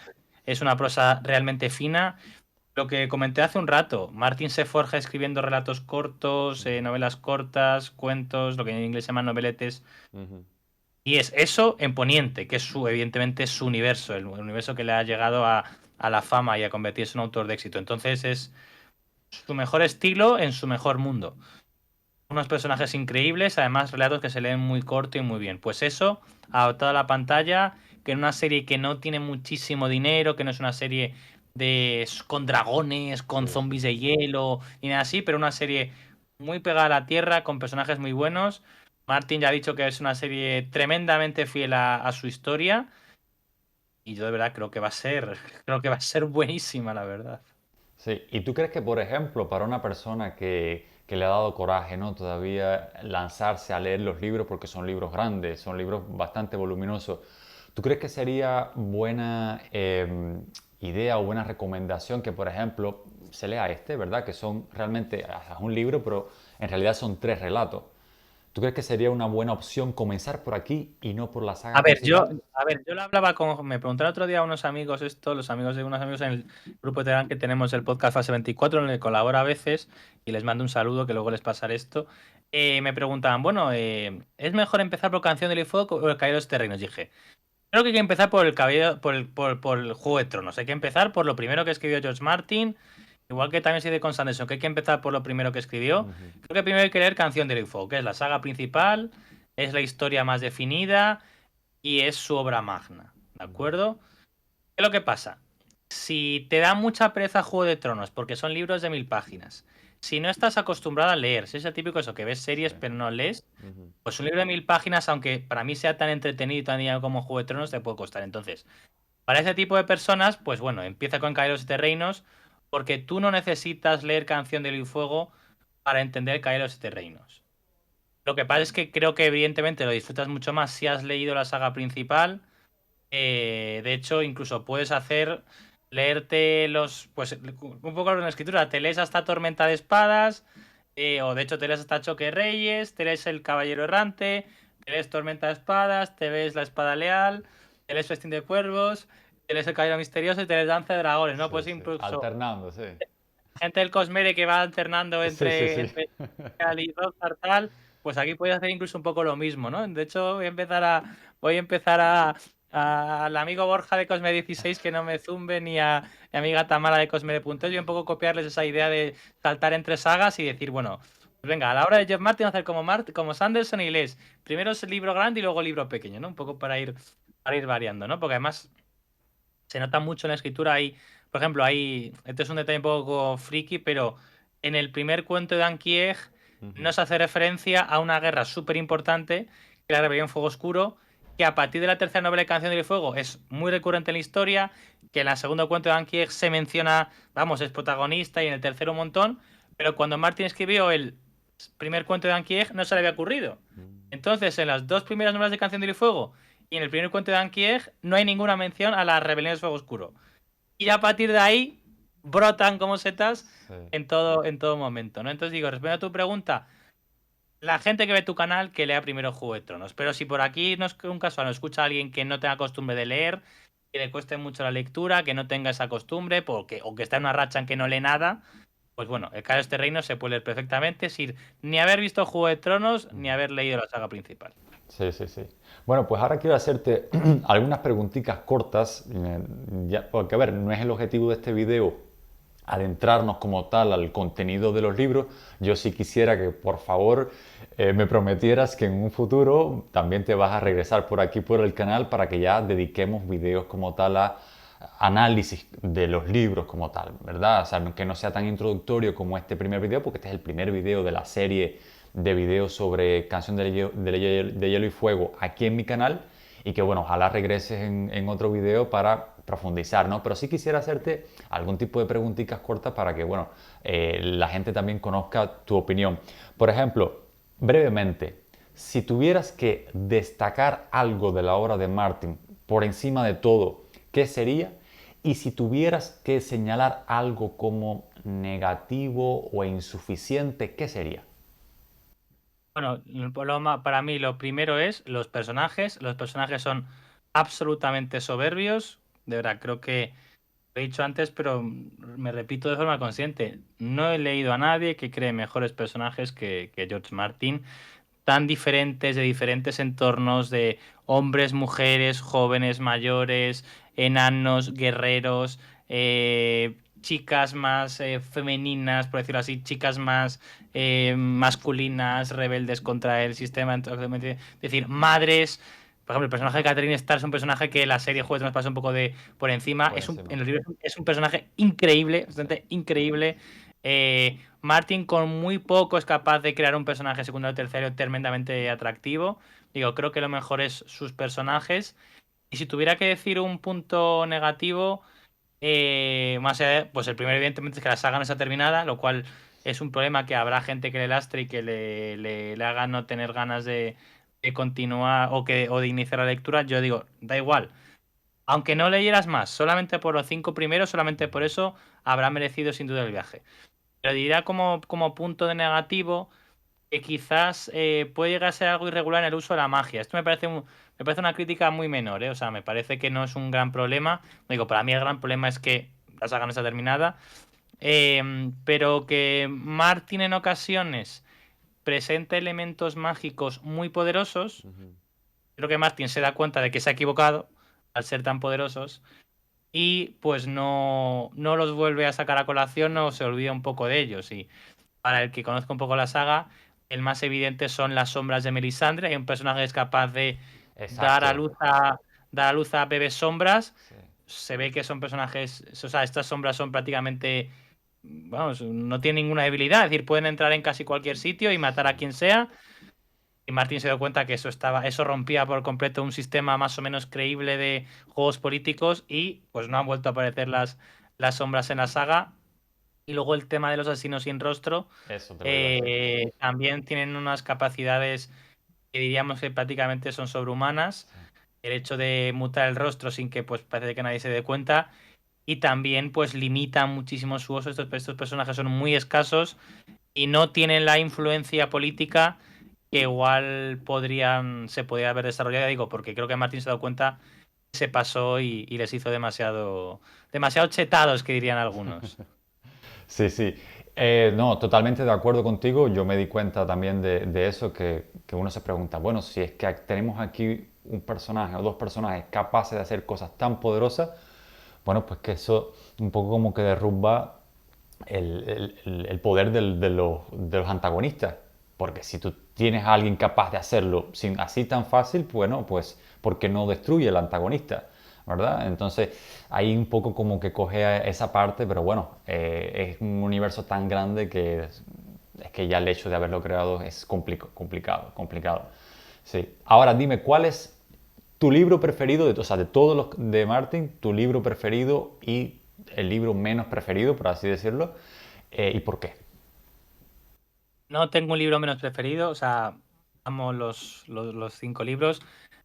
Es una prosa realmente fina. Lo que comenté hace un rato, Martin se forja escribiendo relatos cortos, novelas cortas, cuentos, lo que en inglés se llaman noveletes. Ujú. Y es eso en Poniente, que evidentemente es su universo, el universo que le ha llegado a la fama y a convertirse en un autor de éxito. Entonces es su mejor estilo en su mejor mundo. Unos personajes increíbles, además relatos que se leen muy corto y muy bien. Pues eso, adaptado a la pantalla, que en una serie que no tiene muchísimo dinero, que no es una serie con dragones, con Sí, sí, zombies sí. de hielo, ni nada así, pero una serie muy pegada a la tierra, con personajes muy buenos. Martin ya ha dicho que es una serie tremendamente fiel a su historia. Y yo de verdad creo que va a ser, creo que va a ser buenísima, la verdad. Sí, ¿y tú crees que, por ejemplo, para una persona que le ha dado coraje, ¿no? Todavía lanzarse a leer los libros, porque son libros grandes, son libros bastante voluminosos, ¿tú crees que sería buena idea o buena recomendación que, por ejemplo, se lea este, ¿verdad? Que son realmente, es un libro, pero en realidad son tres relatos. ¿Tú crees que sería una buena opción comenzar por aquí y no por la A saga ver, yo, principal? a ver, yo lo hablaba me preguntaron otro día a unos amigos los amigos de unos amigos en el grupo de Telegram que tenemos el podcast Fase 24, en el que colaboro a veces, y les mando un saludo que luego les pasaré esto. Me preguntaban, bueno, ¿es mejor empezar por Canción del Fuego o el Caballero de los Terrenos? Dije, creo que hay que empezar por el caballero, por el Juego de Tronos. Hay que empezar por lo primero que escribió George Martin, igual que también se dice con Sanderson, que hay que empezar por lo primero que escribió. Ujú. Creo que primero hay que leer Canción del Fuego, que es la saga principal, es la historia más definida y es su obra magna, ¿de acuerdo? ¿Qué es lo que pasa? Si te da mucha pereza Juego de Tronos, porque son libros de 1000 páginas, si no estás acostumbrado a leer, si es el típico eso que ves Sí. series pero no lees, Ujú. pues un libro de 1000 páginas, aunque para mí sea tan entretenido y tan dinámico como Juego de Tronos, te puede costar. Entonces, para ese tipo de personas, pues bueno, empieza con Caer los Siete Reinos, porque tú no necesitas leer Canción de Hielo y Fuego para entender Caer los Siete Reinos. Lo que pasa es que creo que evidentemente lo disfrutas mucho más si has leído la saga principal. De hecho, incluso puedes leerte pues un poco en la escritura, te lees hasta Tormenta de Espadas, o de hecho te lees hasta Choque de Reyes, te lees El Caballero Errante, te lees Tormenta de Espadas, te ves La Espada Leal, te lees Festín de Cuervos, te lees El Caballero Misterioso y te lees Danza de Dragones, ¿no? Sí, Pues sí. incluso Alternando, sí. gente del Cosmere que va alternando Sí, sí, entre, sí. entre Cal y Rothbard, tal, pues aquí puedes hacer incluso un poco lo mismo, ¿no? De hecho, al amigo Borja de Cosme 16 que no me zumbe, ni a mi amiga Tamara de Cosme de Puntos, y un poco copiarles esa idea de saltar entre sagas y decir, bueno, pues venga, a la hora de Jeff Martin hacer como Sanderson y lees primero el libro grande y luego el libro pequeño, ¿no? Un poco para ir variando, ¿no? Porque además se nota mucho en la escritura. Por ejemplo, este es un detalle un poco friki, pero en el primer cuento de Ankieg Ujú. no se hace referencia a una guerra súper importante que la rebelión Fuego Oscuro, que a partir de la tercera novela de Canción del Fuego es muy recurrente en la historia, que en la segunda cuento de Ankieg se menciona, vamos, es protagonista y en el tercero un montón, pero cuando Martin escribió el primer cuento de Ankieg no se le había ocurrido. Entonces, en las dos primeras novelas de Canción del Fuego y en el primer cuento de Ankieg no hay ninguna mención a las rebeliones Fuego Oscuro. Y a partir de ahí brotan como setas Sí. en todo momento, ¿no? Entonces digo, respondiendo a tu pregunta, la gente que ve tu canal que lea primero Juego de Tronos. Pero si por aquí no es un casual, no escucha a alguien que no tenga costumbre de leer, que le cueste mucho la lectura, que no tenga esa costumbre, o que está en una racha en que no lee nada, pues bueno, el Caos de este Reino se puede leer perfectamente sin ni haber visto Juego de Tronos ni haber leído la saga principal. Sí, sí, sí. Bueno, pues ahora quiero hacerte algunas preguntitas cortas, porque a ver, no es el objetivo de este video adentrarnos como tal al contenido de los libros. Yo sí quisiera que por favor me prometieras que en un futuro también te vas a regresar por aquí por el canal para que ya dediquemos videos como tal a análisis de los libros como tal, ¿verdad? O sea, que no sea tan introductorio como este primer video, porque este es el primer video de la serie de videos sobre Canción de Hielo y Fuego aquí en mi canal, y que bueno, ojalá regreses en otro video para profundizar, ¿no? Pero sí quisiera hacerte algún tipo de preguntitas cortas para que, bueno, la gente también conozca tu opinión. Por ejemplo, brevemente, si tuvieras que destacar algo de la obra de Martin por encima de todo, ¿qué sería? Y si tuvieras que señalar algo como negativo o insuficiente, ¿qué sería? Bueno, para mí lo primero es los personajes. Los personajes son absolutamente soberbios. De verdad, creo que lo he dicho antes, pero me repito de forma consciente. No he leído a nadie que cree mejores personajes que George Martin, tan diferentes, de diferentes entornos, de hombres, mujeres, jóvenes, mayores, enanos, guerreros, chicas más femeninas, por decirlo así, chicas más masculinas, rebeldes contra el sistema. Es decir, madres. Por ejemplo, el personaje de Catherine Starr es un personaje que la serie Juegos nos pasa un poco de por encima. Por encima. En los libros es un personaje increíble, Sí. bastante increíble. Martin con muy poco es capaz de crear un personaje secundario o terciario tremendamente atractivo. Digo, creo que lo mejor es sus personajes. Y si tuviera que decir un punto negativo, más allá pues el primero evidentemente es que la saga no está terminada, lo cual es un problema que habrá gente que le lastre y que le haga no tener ganas de continuar o de iniciar la lectura. Yo digo, da igual. Aunque no leyeras más, solamente por los 5 primeros, solamente por eso habrá merecido sin duda el viaje. Pero diría como punto de negativo que quizás puede llegar a ser algo irregular en el uso de la magia. Esto me parece una crítica muy menor, ¿eh? O sea, me parece que no es un gran problema. Digo, para mí el gran problema es que la saga no está terminada. Pero que Martin en ocasiones presenta elementos mágicos muy poderosos. Creo que Martin se da cuenta de que se ha equivocado al ser tan poderosos y pues no los vuelve a sacar a colación o se olvida un poco de ellos. Y para el que conozca un poco la saga, el más evidente son las sombras de Melisandre. Hay un personaje que es capaz de dar a Exacto. luz a, dar a luz a bebés sombras. Sí. Se ve que son personajes, o sea, estas sombras son prácticamente, vamos, no tienen ninguna debilidad, es decir, pueden entrar en casi cualquier sitio y matar a quien sea. Y Martin se dio cuenta que eso rompía por completo un sistema más o menos creíble de juegos políticos y pues no han vuelto a aparecer las sombras en la saga. Y luego el tema de los asesinos sin rostro, Eso te lo iba a decir. también tienen unas capacidades que diríamos que prácticamente son sobrehumanas. Sí. El hecho de mutar el rostro sin que pues parece que nadie se dé cuenta. Y también pues limita muchísimo su uso. Estos personajes son muy escasos y no tienen la influencia política que igual se podría haber desarrollado, digo, porque creo que Martín se ha dado cuenta que se pasó y les hizo demasiado chetados, que dirían algunos. Sí, sí. No, totalmente de acuerdo contigo. Yo me di cuenta también de eso, que uno se pregunta, bueno, si es que tenemos aquí un personaje o dos personajes capaces de hacer cosas tan poderosas, bueno, pues que eso un poco como que derrumba el poder de los antagonistas. Porque si tú tienes a alguien capaz de hacerlo así tan fácil, bueno, pues porque no destruye el antagonista, ¿verdad? Entonces ahí un poco como que coge esa parte, pero bueno, es un universo tan grande que es que ya el hecho de haberlo creado es complicado, complicado. Sí. Ahora dime, ¿cuál es tu libro preferido, o sea, de todos los de Martin, tu libro preferido y el libro menos preferido, por así decirlo, y por qué? No tengo un libro menos preferido, o sea, amo los 5 libros.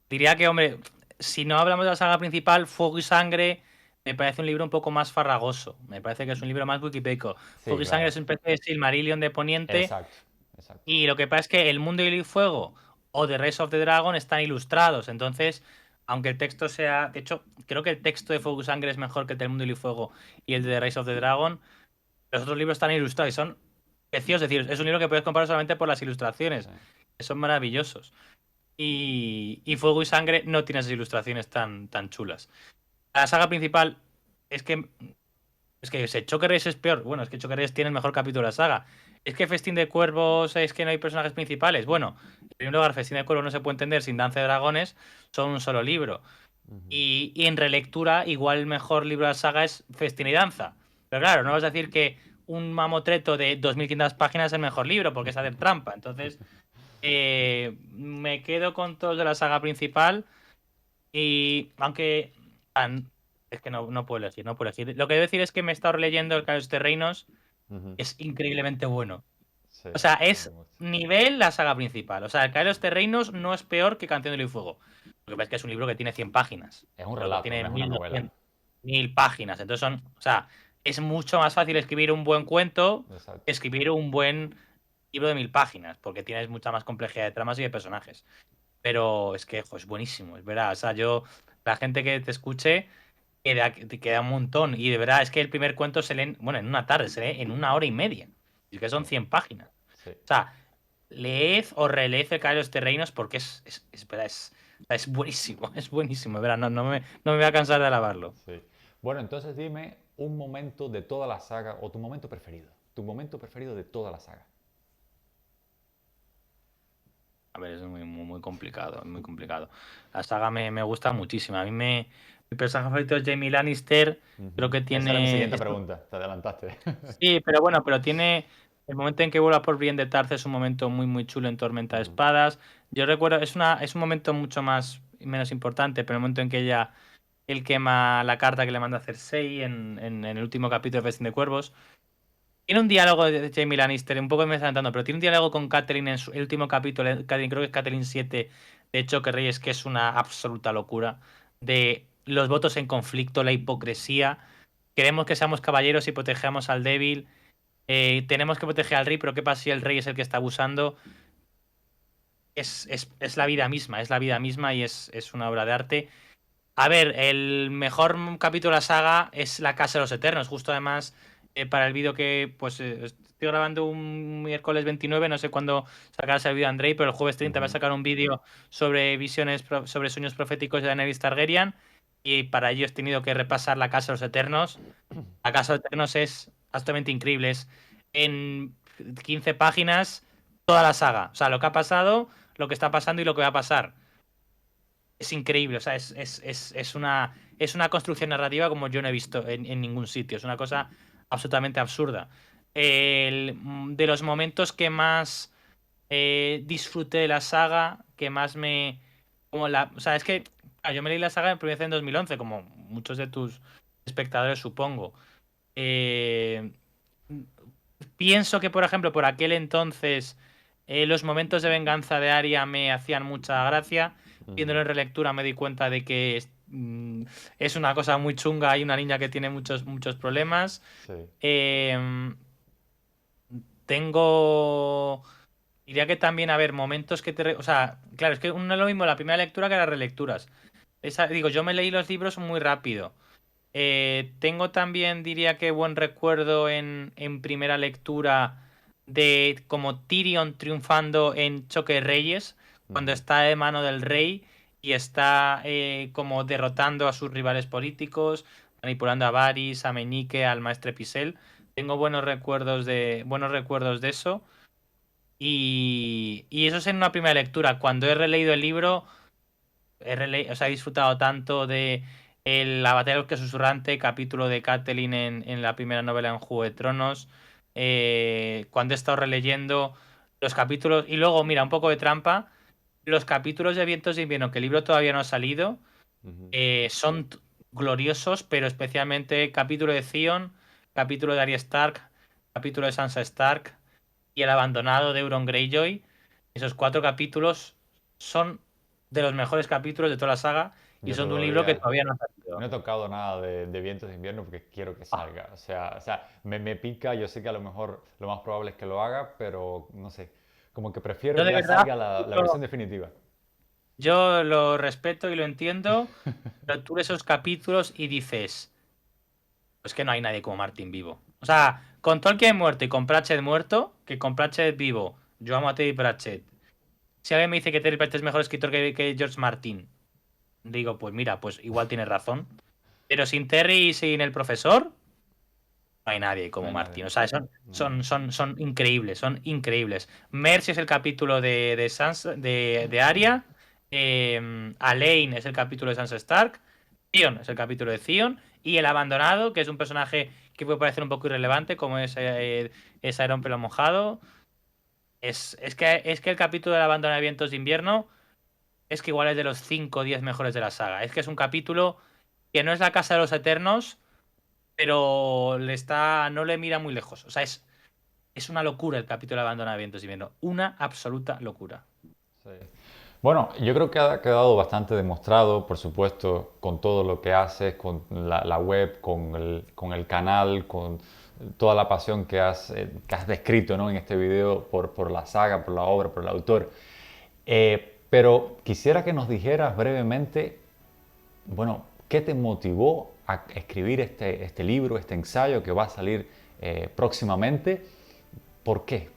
Diría que, hombre, si no hablamos de la saga principal, Fuego y Sangre me parece un libro un poco más farragoso. Me parece que es un libro más wikipeico. Sí, Fuego y Sangre claro. es un especie de Silmarillion de Poniente. Exacto, exacto. Y lo que pasa es que el mundo de Hielo y Fuego o The Rise of the Dragon están ilustrados. Entonces, aunque el texto sea. De hecho, creo que el texto de Fuego y Sangre es mejor que el del mundo de Hielo y Fuego y el de The Rise of the Dragon. Los otros libros están ilustrados y son preciosos. Es decir, es un libro que puedes comprar solamente por las Sí. ilustraciones, que son maravillosos. Y Fuego y Sangre no tiene esas ilustraciones tan chulas. La saga principal es que ese Choker Race es peor. Bueno, es que Choker Race tiene el mejor capítulo de la saga. Es que Festín de Cuervos es que no hay personajes principales. Bueno, en primer lugar, Festín de Cuervos no se puede entender sin Danza de Dragones. Son un solo libro. Ujú. Y en relectura, igual el mejor libro de la saga es Festín y Danza. Pero claro, no vas a decir que un mamotreto de 2.500 páginas es el mejor libro, porque es hacer trampa. Entonces, me quedo con todos de la saga principal. Y aunque. Es que no puedo elegir, no puedo elegir. Lo que debo decir es que me he estado leyendo El Caos de Reinos. Ujú. Es increíblemente bueno. Sí, O sea, sí, me es gusta. nivel la saga principal. O sea, El Caer de los Terreinos no es peor que Canción de Luz y Fuego. Lo que pasa es que es un libro que tiene 100 páginas. Es un El otro relato, tiene no es una mil novela. doscientas 1000 páginas. Entonces son. O sea, es mucho más fácil escribir un buen cuento que Exacto. escribir un buen libro de 1000 páginas. Porque tienes mucha más complejidad de tramas y de personajes. Pero es que, jo, es buenísimo, es verdad. O sea, la gente que te escuche, te queda un montón. Y de verdad, es que el primer cuento se lee, bueno, en una tarde, se lee en una hora y media. Y es que Sí, son 100 páginas. sí, O sea, leed o releed El Caer de los Terreinos porque verdad, o sea, es buenísimo, es buenísimo, es verdad, no me voy a cansar de alabarlo. sí. Bueno, entonces dime un momento de toda la saga o tu momento preferido. Tu momento preferido de toda la saga. A ver, es muy complicado, es muy complicado. La saga me gusta muchísimo. Mi personaje favorito es Jaime Lannister. Creo Ujú. que Esa era mi tiene. siguiente pregunta, te adelantaste. Sí, pero bueno, pero tiene. El momento en que vuela por Brienne de Tarth es un momento muy chulo en Tormenta de Ujú. Espadas. Yo recuerdo, es un momento mucho más menos importante, pero el momento en que él quema la carta que le manda a Cersei en el último capítulo de Festín de Cuervos. Tiene un diálogo de Jaime Lannister, un poco me está cantando, pero tiene un diálogo con Catelyn en el último capítulo, creo que es Catelyn 7 de Choque Reyes, que es una absoluta locura. De los votos en conflicto, la hipocresía. Queremos que seamos caballeros y protegemos al débil. Tenemos que proteger al rey, pero ¿qué pasa si el rey es el que está abusando? Es la vida misma, es la vida misma y es una obra de arte. A ver, el mejor capítulo de la saga es La Casa de los Eternos. Justo además, para el vídeo que pues estoy grabando un miércoles 29, no sé cuándo sacarás el vídeo Andrei, pero el jueves 30 voy a Ujú. sacar un vídeo sobre visiones, sobre sueños proféticos de Daenerys Targaryen. Y para ello he tenido que repasar La Casa de los Eternos. La Casa de los Eternos es absolutamente increíble. Es en 15 páginas toda la saga. O sea, lo que ha pasado, lo que está pasando y lo que va a pasar. Es increíble, o sea, es una construcción narrativa como yo no he visto en ningún sitio. Es una cosa absolutamente absurda. De los momentos que más disfruté de la saga, que más me. O sea, es que yo me leí la saga en primera vez en 2011, como muchos de tus espectadores, supongo. Eh, Pienso que, por ejemplo, por aquel entonces, los momentos de venganza de Arya me hacían mucha gracia. Viéndolo Ujú. en relectura me di cuenta de que es una cosa muy chunga. Hay una niña que tiene muchos problemas. Sí. Eh, Tengo. Diría que también, a ver, momentos que O sea, claro, es que no es lo mismo la primera lectura que las relecturas. Digo, yo me leí los libros muy rápido. Tengo también, diría que buen recuerdo en primera lectura de como Tyrion triunfando en Choque de Reyes, cuando Ujú. está de mano del rey y está como derrotando a sus rivales políticos, manipulando a Varys, a Meñique, al maestre Pisel. Tengo buenos recuerdos de eso. Y eso es en una primera lectura. Cuando he releído el libro o sea, he disfrutado tanto de La batalla del bosque susurrante, capítulo de Catelyn en la primera novela en Juego de Tronos. Cuando he estado releyendo los capítulos. Y luego, mira, un poco de trampa. los capítulos de Vientos de Invierno, que el libro todavía no ha salido, Ujú. son gloriosos, pero especialmente capítulo de Theon, capítulo de Arya Stark, capítulo de Sansa Stark y el abandonado de Euron Greyjoy. Esos 4 capítulos son de los mejores capítulos de toda la saga y Yo son de un libro que todavía todavía no ha no salido. he tocado nada de Vientos de Invierno porque quiero que Ah, salga. O sea, me pica, yo sé que a lo mejor lo más probable es que lo haga, pero no sé, como que prefiero yo que de ya verdad, salga la versión definitiva. yo lo respeto y lo entiendo, pero tú lees esos capítulos y dices, pues que no hay nadie como Martin vivo. O sea, con Tolkien muerto y con Pratchett muerto, que con Pratchett vivo, yo amo a Terry Pratchett. Si alguien me dice que Terry Pratchett es mejor escritor que George Martin, digo, pues mira, pues igual tienes razón. Pero sin Terry y sin el profesor, no hay nadie No como hay nadie. Martin. O sea, No hay nadie. son increíbles, son increíbles. Mercy es el capítulo de Sansa, de Arya. Alain es el capítulo de Sansa Stark. Theon es el capítulo de Theon. Y el abandonado, que es un personaje que puede parecer un poco irrelevante, como es Aeron Pelo Mojado. Es que el capítulo del abandonado de Vientos de Invierno es que igual es de los 5 o 10 mejores de la saga. Es que es un capítulo que no es la Casa de los Eternos, pero no le mira muy lejos. O sea, es una locura el capítulo de Abandonamientos y viendo. Una absoluta locura. Sí. Bueno, yo creo que ha quedado bastante demostrado, por supuesto, con todo lo que haces, con la web, con el canal, con toda la pasión que has descrito, ¿no? En este video por la saga, por la obra, por el autor. Pero quisiera que nos dijeras brevemente, bueno, ¿qué te motivó a escribir este libro, este ensayo que va a salir próximamente? ¿Por qué?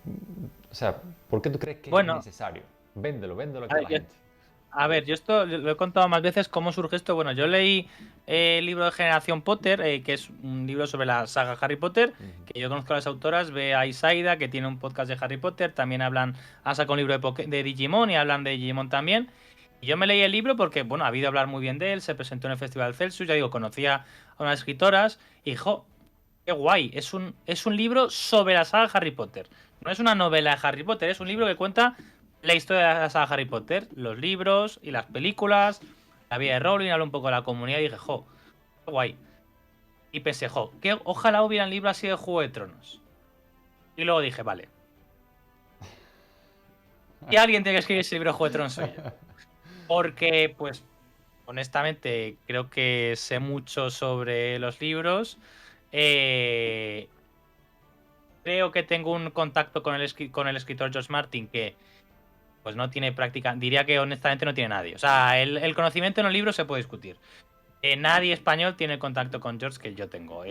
O sea, ¿por qué tú crees que es Bueno, necesario? Véndelo, véndelo a aquí a ver, la gente. yo esto lo he contado más veces cómo surge esto. Bueno, yo leí el libro de Generación Potter, que es un libro sobre la saga Harry Potter, Ujú. que yo conozco a las autoras, Bea y Saida, que tiene un podcast de Harry Potter, también han sacado un libro de Digimon y hablan de Digimon también. Y yo me leí el libro porque, bueno, ha habido hablar muy bien de él, se presentó en el Festival Celsius, ya digo, conocía a unas escritoras y, jo, qué guay, es un libro sobre la saga Harry Potter. No es una novela de Harry Potter, es un libro que cuenta la historia de la saga Harry Potter, los libros y las películas, la vida de Rowling, habla un poco de la comunidad y dije, jo, qué guay. Y pensé, jo, que ojalá hubiera un libro así de Juego de Tronos. Y luego dije, vale, si alguien tiene que escribir ese libro de Juego de Tronos soy yo. Porque, pues, honestamente, creo que sé mucho sobre los libros. Eh, Creo que tengo un contacto con el escritor George Martin que pues no tiene práctica, diría que honestamente no tiene nadie. O sea, el conocimiento en los libros se puede discutir. Nadie español tiene el contacto con George que yo tengo.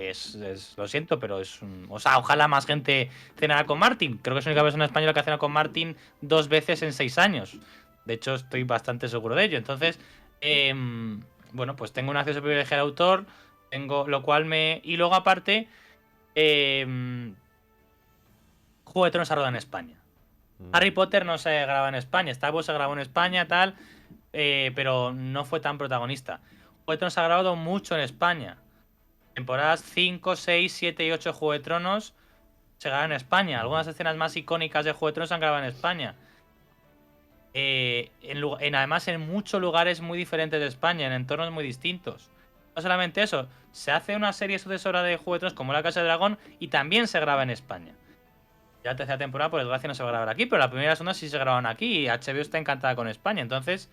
Lo siento, pero o sea, ojalá más gente cenara con Martin. Creo que es la única persona española que ha cenado con Martin 2 veces en 6 años. De hecho, estoy bastante seguro de ello. Entonces, bueno, pues tengo un acceso privilegiado al autor, tengo, lo cual me... Y luego aparte, em, Juego de Tronos se ha rodado en España. Harry Mm. Potter no se graba en España, Star Wars se grabó en España, tal, pero no fue tan protagonista. Juego de Tronos se ha grabado mucho en España. Temporadas 5, 6, 7 y 8 de Juego de Tronos se graban en España. Ujú. Algunas escenas más icónicas de Juego de Tronos se han grabado en España. Además, en muchos lugares muy diferentes de España, en entornos muy distintos. No solamente eso, se hace una serie sucesora de Juego de Tronos como La Casa de Dragón y también se graba en España. Ya la tercera temporada, por desgracia, no se va a grabar aquí, pero la primera y la segunda sí se graban aquí y HBO está encantada con España. Entonces,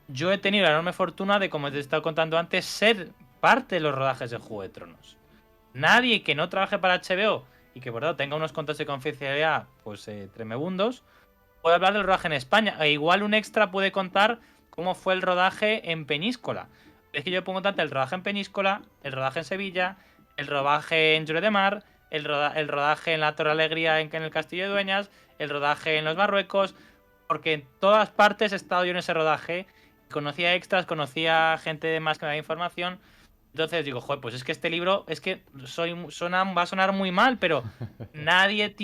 yo he tenido la enorme fortuna de, como te he estado contando antes, ser parte de los rodajes de Juego de Tronos. Nadie que no trabaje para HBO y que por tanto tenga unos contratos de confidencialidad pues tremebundos, puede hablar del rodaje en España. E igual un extra puede contar cómo fue el rodaje en Peñíscola. Es que yo pongo tanto el rodaje en Peñíscola, el rodaje en Sevilla, el rodaje en Lloret de Mar, el rodaje en la Torre Alegría en el Castillo de Dueñas, el rodaje en los Marruecos, porque en todas partes he estado yo en ese rodaje. Conocía extras, conocía gente de más que me daba información. Entonces digo, joder, pues es que este libro, es que va a sonar muy mal, pero nadie,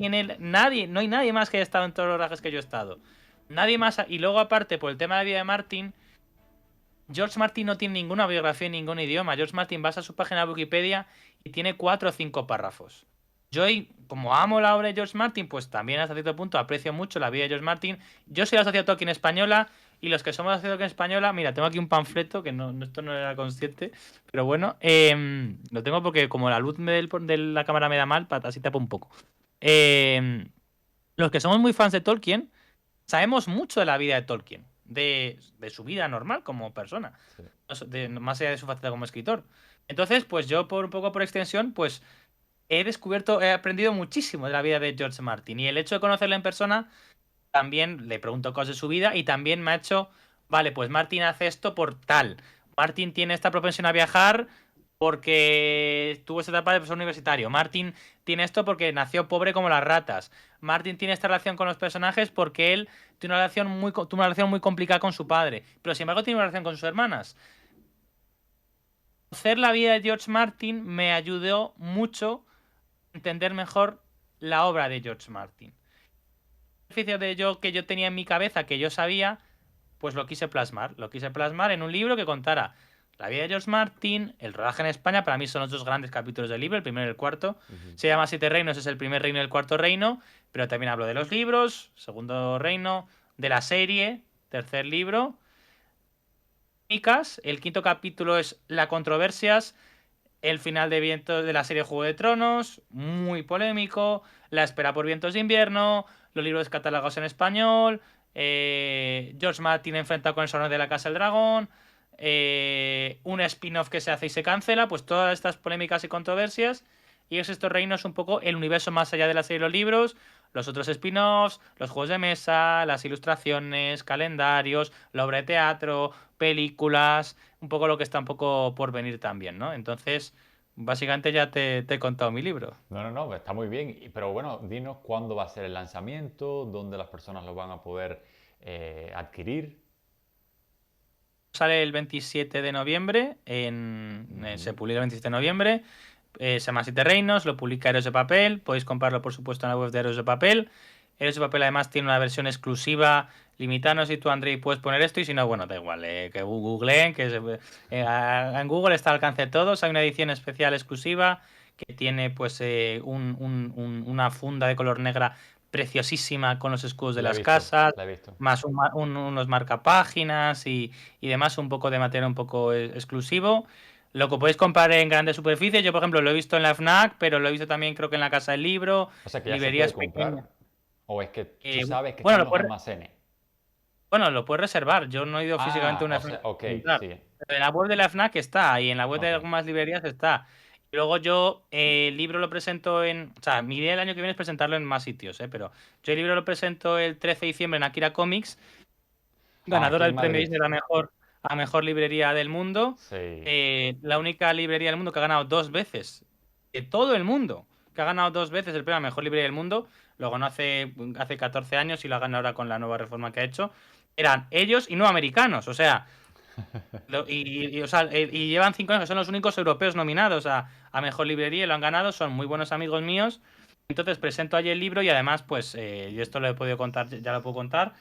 no hay nadie más que haya estado en todos los rodajes que yo he estado. Nadie más, y luego aparte, por el tema de la vida de Martin, George Martin no tiene ninguna biografía en ningún idioma. George Martin basa su página de Wikipedia y tiene 4 o 5 párrafos. Yo, como amo la obra de George Martin, pues también hasta cierto punto aprecio mucho la vida de George Martin. Yo soy la Sociedad Tolkien española y los que somos la Sociedad Tolkien española, mira, tengo aquí un panfleto que esto no era consciente, pero bueno, lo tengo porque como la luz de la cámara me da mal, así tapo un poco. Em, los que somos muy fans de Tolkien, sabemos mucho de la vida de Tolkien, de su vida normal como persona, Sí. más allá de su faceta como escritor. Entonces, pues yo por un poco por extensión, pues he aprendido muchísimo de la vida de George Martin y el hecho de conocerle en persona, también le pregunto cosas de su vida y también me ha hecho, vale, pues Martin hace esto por tal. Martin tiene esta propensión a viajar porque tuvo esa etapa de profesor universitario. Martin tiene esto porque nació pobre como las ratas. Martin tiene esta relación con los personajes porque él tiene tuvo una relación muy complicada con su padre, pero sin embargo tiene una relación con sus hermanas. Conocer la vida de George Martin me ayudó mucho a entender mejor la obra de George Martin. El beneficio de que yo tenía en mi cabeza, que yo sabía, pues lo quise plasmar. Lo quise plasmar en un libro que contara la vida de George Martin, el rodaje en España. Para mí son los dos grandes capítulos del libro, el primero y el cuarto. Ujú. Se llama Siete Reinos, es el primer reino y el cuarto reino. Pero también hablo de los libros, segundo reino, de la serie, tercer libro. El quinto capítulo es La Controversias, el final de Vientos de la serie Juego de Tronos, muy polémico. La espera por vientos de invierno. Los libros catálogos en español. George Martin enfrentado con el Salón de la Casa del Dragón. Un spin-off que se hace y se cancela. Pues todas estas polémicas y controversias. Y es estos reinos un poco el universo más allá de la serie de los libros. Los otros spin-offs, los juegos de mesa, las ilustraciones, calendarios, la obra de teatro, películas, un poco lo que está un poco por venir también, ¿no? Entonces, básicamente ya te he contado mi libro. No, no, no, está muy bien. Pero bueno, dinos cuándo va a ser el lanzamiento, dónde las personas lo van a poder adquirir. Sale el 27 de noviembre, se Ujú. publica el 27 de noviembre, se llama Siete Reinos, lo publica Héroes de Papel, podéis comprarlo por supuesto en la web de Héroes de Papel. Héroes de Papel además tiene una versión exclusiva limitada, no sé si tú Andrei puedes poner esto y si no, bueno, da igual, que googleen, en Google está al alcance de todos, hay una edición especial exclusiva que tiene pues una funda de color negra preciosísima con los escudos de La he las visto, casas, la he visto. más unos marcapáginas y demás, un poco de material un poco exclusivo. Lo que podéis comprar en grandes superficies, yo por ejemplo lo he visto en la FNAC, pero lo he visto también creo que en la Casa del Libro, O sea que ya se puede librerías pequeñas. comprar. O es que tú Eh, sabes que bueno, están los almacenes. lo puedes reservar, yo no he ido físicamente a Ah, una o FNAC sea, ok, a comprar. sí. Pero en la web de la FNAC está y en la web de Ok. algunas librerías está. Y luego yo el libro lo presento o sea, mi idea el año que viene es presentarlo en más sitios, pero yo el libro lo presento el 13 de diciembre en Akira Comics, Ah, aquí ganadora en del premio Madrid. Disney a mejor librería del mundo. Sí. La única librería del mundo que ha ganado dos veces, de todo el mundo, que ha ganado dos veces el premio a mejor librería del mundo. Lo ganó hace 14 años y lo ha ganado ahora con la nueva reforma que ha hecho. Eran ellos y no americanos, o sea, y llevan 5 años que son los únicos europeos nominados a mejor librería y lo han ganado. Son muy buenos amigos míos. Entonces presento allí el libro y además, pues, yo esto lo he podido contar, ya lo puedo contar.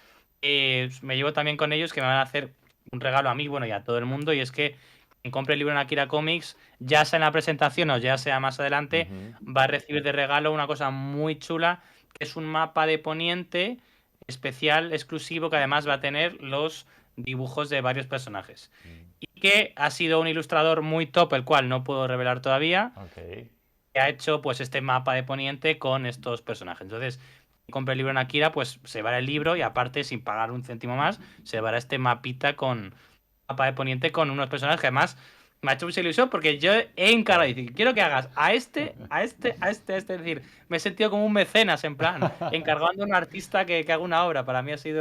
Me llevo también con ellos que me van a hacer un regalo a mí, bueno, y a todo el mundo. Y es que quien compre el libro en Akira Comics, ya sea en la presentación o ya sea más adelante, Ujú. va a recibir de regalo una cosa muy chula, que es un mapa de Poniente especial, exclusivo, que además va a tener los dibujos de varios personajes. Mm. Y que ha sido un ilustrador muy top, el cual no puedo revelar todavía, Ok. que ha hecho pues este mapa de Poniente con estos personajes. Entonces, quien compre el libro en Akira, pues se va el libro y aparte, sin pagar un céntimo más, se va este mapita con mapa de Poniente con unos personajes que además me ha hecho mucha ilusión porque yo he encarado y decir, quiero que hagas a este, a este, a este, a este. Es decir, me he sentido como un mecenas, en plan, encargando a un artista que haga una obra. Para mí Sí.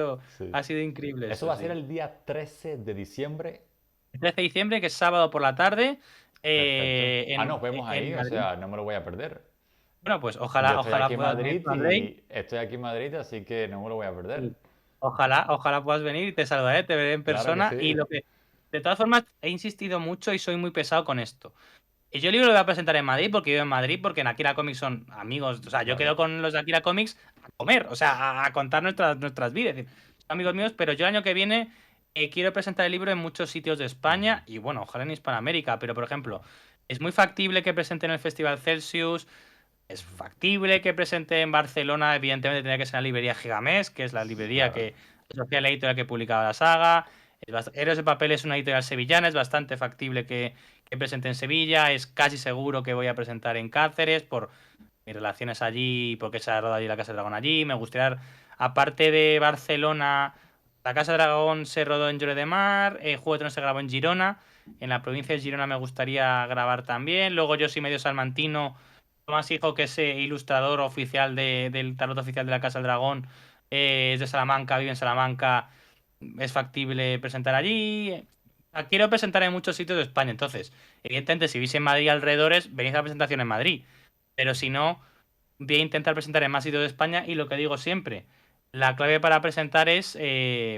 ha sido increíble Eso esto, va a ser sí. el día 13 de diciembre. El 13 de diciembre, que es sábado por la tarde, Perfecto. Ah, en, nos vemos ahí, en o Madrid. sea, no me lo voy a perder. Bueno, pues Yo ojalá, estoy ojalá aquí en puedas venir, Madrid Andrei. y estoy aquí en Madrid, así que no me lo voy a perder. Y ojalá puedas venir y te saludaré, te veré en Claro que persona. sí. De todas formas, he insistido mucho y soy muy pesado con esto. Y yo el libro lo voy a presentar en Madrid porque vivo en Madrid, porque en Akira Comics son amigos. O sea, yo quedo Claro. con los de Akira Comics a comer, o sea, a contar nuestras vidas. Es decir, son amigos míos, pero yo el año que viene quiero presentar el libro en muchos sitios de Ujú. España y bueno, ojalá en Hispanoamérica. Pero por ejemplo, es muy factible que presente en el Festival Celsius. Es factible que presente en Barcelona, evidentemente tendría que ser la librería Gigamés, que es la librería Claro, que asocia la editorial que publicaba la saga. Héroes de Papel es una editorial sevillana, es bastante factible que presente en Sevilla, es casi seguro que voy a presentar en Cáceres por mis relaciones allí, porque se ha rodado allí la Casa del Dragón allí. Me gustaría, aparte de Barcelona, la Casa del Dragón se rodó en Lloret de Mar, Juego de Tronos se grabó en Girona, en la provincia de Girona me gustaría grabar también. Luego yo soy medio salmantino. Tomás Hijo, que es ilustrador oficial del tarot oficial de la Casa del Dragón, es de Salamanca, vive en Salamanca, es factible presentar allí. Quiero presentar en muchos sitios de España, entonces, evidentemente, si vivís en Madrid y alrededores, venís a la presentación en Madrid, pero si no, voy a intentar presentar en más sitios de España y lo que digo siempre, la clave para presentar es,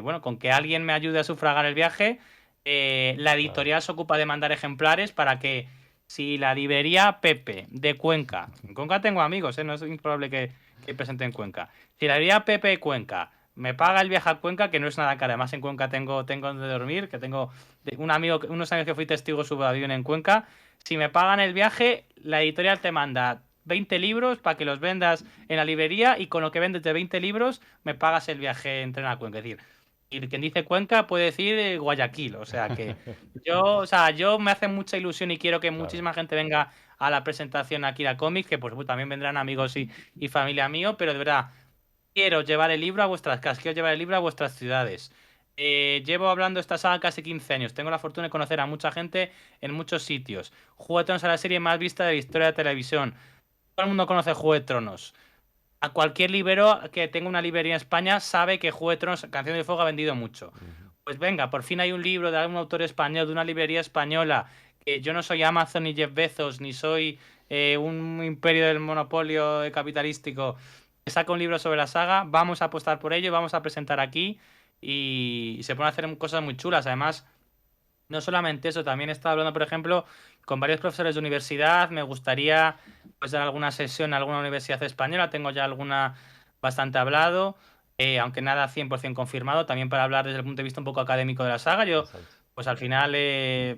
bueno, con que alguien me ayude a sufragar el viaje, la claro. editorial se ocupa de mandar ejemplares para que si la librería Pepe de Cuenca, en Cuenca tengo amigos, no es improbable que presente en Cuenca, si la librería Pepe de Cuenca me paga el viaje a Cuenca, que no es nada caro, además en Cuenca tengo donde dormir, que tengo un amigo, unos años que fui testigo su viven en Cuenca, si me pagan el viaje, la editorial te manda 20 libros para que los vendas en la librería y con lo que vendes de 20 libros me pagas el viaje en tren a Cuenca. Es decir, y quien dice Cuenca puede decir Guayaquil. O sea que yo me hace mucha ilusión y quiero que Claro, muchísima gente venga a la presentación aquí a Comics, que por supuesto también vendrán amigos y familia mío, pero de verdad, quiero llevar el libro a vuestras casas, quiero llevar el libro a vuestras ciudades. Llevo hablando de esta saga casi 15 años. Tengo la fortuna de conocer a mucha gente en muchos sitios. Juego de Tronos es la serie más vista de la historia de la televisión. Todo el mundo conoce Juego de Tronos. A cualquier librero que tenga una librería en España sabe que Juego de Tronos, Canción de Fuego, ha vendido mucho. ujú, Pues venga, por fin hay un libro de algún autor español, de una librería española, que yo no soy Amazon ni Jeff Bezos, ni soy un imperio del monopolio capitalístico, que saca un libro sobre la saga, vamos a apostar por ello, vamos a presentar aquí y se pueden hacer cosas muy chulas. Además, no solamente eso, también he estado hablando, por ejemplo, con varios profesores de universidad. Me gustaría pues dar alguna sesión en alguna universidad española. Tengo ya alguna bastante hablado, aunque nada 100% confirmado. También para hablar desde el punto de vista un poco académico de la saga. Yo, exacto. pues al final,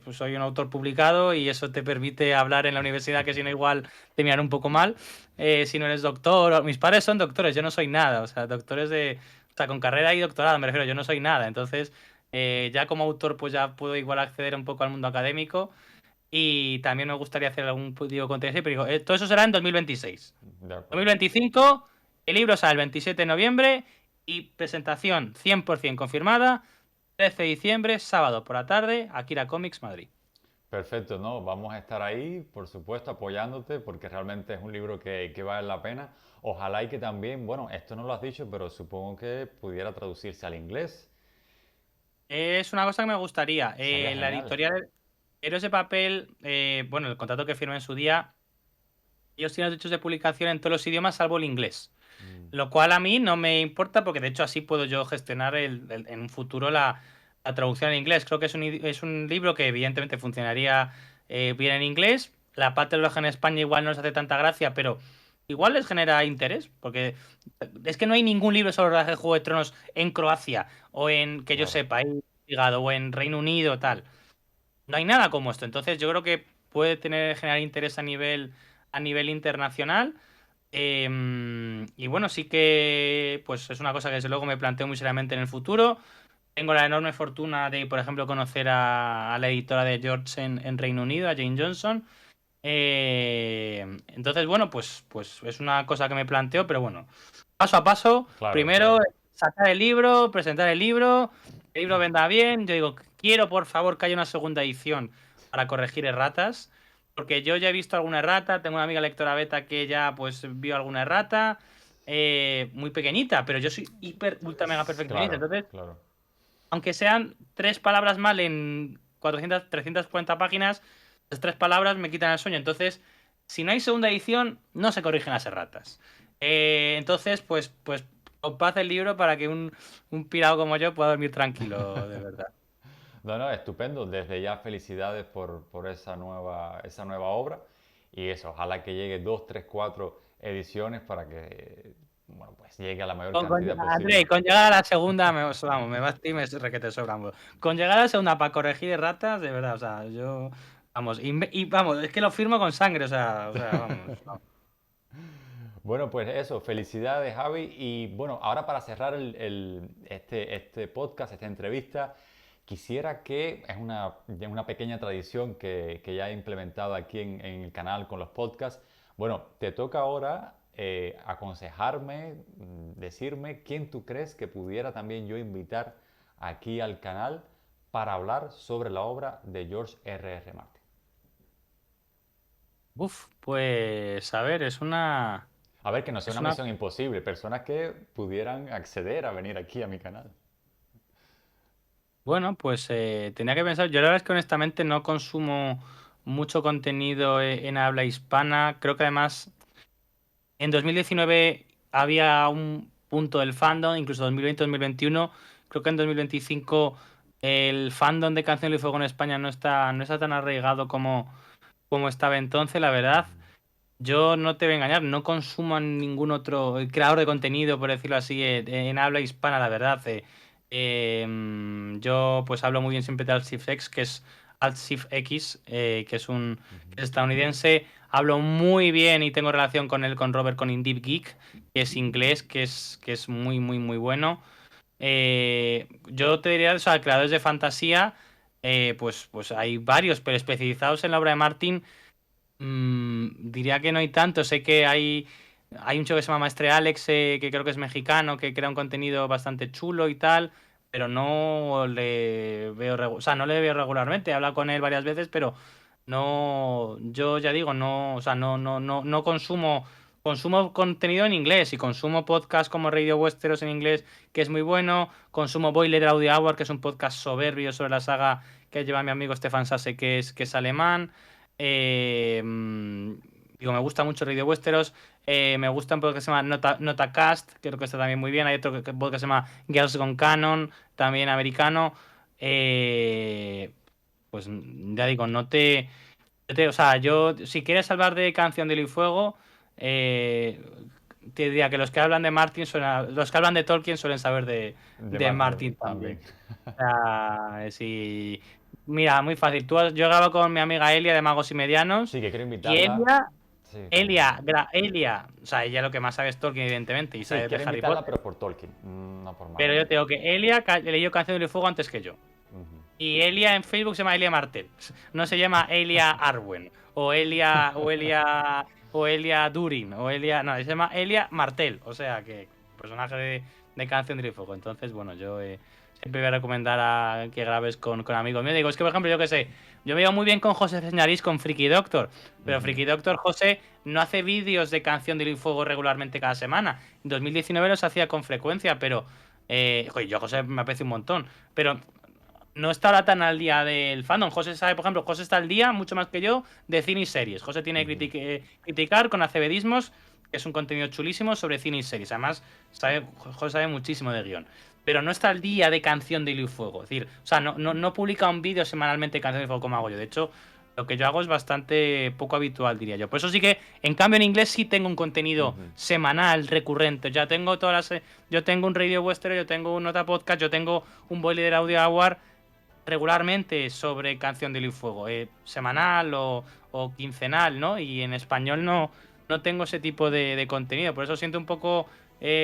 pues soy un autor publicado y eso te permite hablar en la universidad, que si no igual te miran un poco mal. Si no eres doctor, mis padres son doctores, yo no soy nada. O sea, doctores de... O sea, con carrera y doctorado, me refiero, yo no soy nada. Entonces... ya como autor, pues ya puedo igual acceder un poco al mundo académico y también me gustaría hacer algún tipo de contenido, pero digo, todo eso será en 2026. De acuerdo. 2025, el libro sale el 27 de noviembre y presentación 100% confirmada, 13 de diciembre, sábado por la tarde, Akira Comics Madrid. Perfecto, ¿no? Vamos a estar ahí, por supuesto, apoyándote, porque realmente es un libro que vale la pena. Ojalá y que también, bueno, esto no lo has dicho, pero supongo que pudiera traducirse al inglés. Es una cosa que me gustaría. Sería La genial. editorial Héroes de Papel, bueno, el contrato que firmé en su día, ellos tienen derechos de publicación en todos los idiomas salvo el inglés. Mm, Lo cual a mí no me importa porque de hecho así puedo yo gestionar en un futuro la traducción en inglés. Creo que es un libro que evidentemente funcionaría bien en inglés. La parte de en España igual no les hace tanta gracia, pero igual les genera interés. Porque es que no hay ningún libro sobre el Juego de Tronos en Croacia o en, que yo claro. sepa, ahí, ligado, o en Reino Unido, tal. No hay nada como esto. Entonces yo creo que puede generar interés a nivel internacional. Y bueno, sí que pues es una cosa que desde luego me planteo muy seriamente en el futuro. Tengo la enorme fortuna de, por ejemplo, conocer a la editora de George en Reino Unido, a Jane Johnson. Entonces, bueno, pues es una cosa que me planteo, pero bueno, paso a paso. Claro, Primero, claro. sacar el libro, presentar el libro venda bien. Yo digo, quiero por favor que haya una segunda edición para corregir erratas, porque yo ya he visto alguna errata, tengo una amiga lectora beta que ya pues vio alguna errata, muy pequeñita, pero yo soy hiper, ultra, mega perfeccionista, Claro, entonces, claro. aunque sean tres palabras mal en 340 páginas, las tres palabras me quitan el sueño, entonces, si no hay segunda edición, no se corrigen las erratas. Entonces, pues os paz el libro para que un pirado como yo pueda dormir tranquilo, de verdad. No, no, estupendo. Desde ya felicidades por esa nueva obra. Y eso, ojalá que llegue dos, tres, cuatro ediciones para que, bueno, pues llegue a la mayor cantidad posible. André, con llegar a la segunda, vamos, me basta y me requete sobramos. Con llegar a la segunda para corregir erratas, de verdad, o sea, yo, vamos, y vamos, es que lo firmo con sangre, o sea, vamos. Bueno, pues eso, felicidades Javi. Y bueno, ahora para cerrar este podcast, esta entrevista, quisiera que, es ya una pequeña tradición que ya he implementado aquí en el canal con los podcasts. Bueno, te toca ahora aconsejarme, decirme quién tú crees que pudiera también yo invitar aquí al canal para hablar sobre la obra de George R. Martin. Uf, pues a ver, A ver, que no sea es una una, misión imposible, personas que pudieran acceder a venir aquí a mi canal. bueno, pues tenía que pensar, yo la verdad es que honestamente no consumo mucho contenido en habla hispana, creo que además en 2019 había un punto del fandom, incluso 2020-2021. Creo que en 2025 el fandom de Canción de Fuego en España no está tan arraigado como estaba entonces, la verdad. Yo no te voy a engañar, no consumo a ningún otro creador de contenido, por decirlo así, en habla hispana, la verdad. Yo pues hablo muy bien siempre de AltShift que es AltShift X, que es estadounidense. Hablo muy bien y tengo relación con él, con Robert, con Indie Geek, que es inglés, que es muy, muy, muy bueno. Yo te diría, o sea, creadores de fantasía, pues hay varios, pero especializados en la obra de Martin. Diría que no hay tanto. Sé que hay un chico que se llama Maestre Alex, que creo que es mexicano, que crea un contenido bastante chulo y tal, pero no le veo, o sea, no le veo regularmente. He hablado con él varias veces, pero no, yo ya digo, no, o sea, no consumo contenido en inglés y consumo podcast como Radio Westeros en inglés, que es muy bueno. Consumo Boiler Audio Hour, que es un podcast soberbio sobre la saga que lleva mi amigo Stefan Sasse, que es alemán. Eh, mm, me gusta mucho Radio Westeros. Me gusta un podcast que se llama Notacast, creo que está también muy bien. Hay otro podcast que se llama Girls Gone Canon, también americano. Pues ya digo, o sea, yo, si quieres hablar de Canción de Hielo y Fuego, eh, te diría que los que hablan de Martin los que hablan de Tolkien suelen saber de, De de Martin Martin también. también. O sea, sí. Mira, muy fácil. Yo he grabado con mi amiga Elia de Magos y Medianos. Sí, que quiero Y invitarla. Elia, Sí, Elia, Elia, o sea, ella lo que más sabe es Tolkien, evidentemente, y sí, sabe de quiero Harry invitarla, Potter. pero por Tolkien, no por Pero Martin. yo tengo que Elia leyó Canción del Fuego antes que yo. Ujú. Y Elia en Facebook se llama Elia Martel. No se llama Elia Arwen. O Elia Durin. No, se llama Elia Martel. O sea que personaje de Canción del Fuego. Entonces, bueno, yo siempre voy a recomendar a que grabes con amigos míos. Digo, es que por ejemplo, yo qué sé, yo me llevo muy bien con José Señarís, con Friki Doctor. Pero Ujú. Friki Doctor José no hace vídeos de Canción del Fuego regularmente cada semana. En 2019 los hacía con frecuencia, pero. Joder, yo a José me aprecio un montón. Pero no estará tan al día del fandom. José sabe, por ejemplo, José está al día, mucho más que yo, de cine y series. José tiene que Ujú. criticar con acebedismos, que es un contenido chulísimo sobre cine y series. Además, José sabe muchísimo de guión. Pero no está al día de Canción de Hilo y Fuego. Es decir, o sea, no publica un vídeo semanalmente de Canción de Fuego como hago yo. De hecho, lo que yo hago es bastante poco habitual, diría yo. Por eso sí que, en cambio, en inglés sí tengo un contenido Ujú. semanal, recurrente. Ya tengo yo tengo un Radio Western, yo tengo un Nota Podcast, yo tengo un Boiler Audio Hour regularmente sobre Canción de Hielo y Fuego, semanal o quincenal, ¿no? Y en español no tengo ese tipo de contenido, por eso siento un poco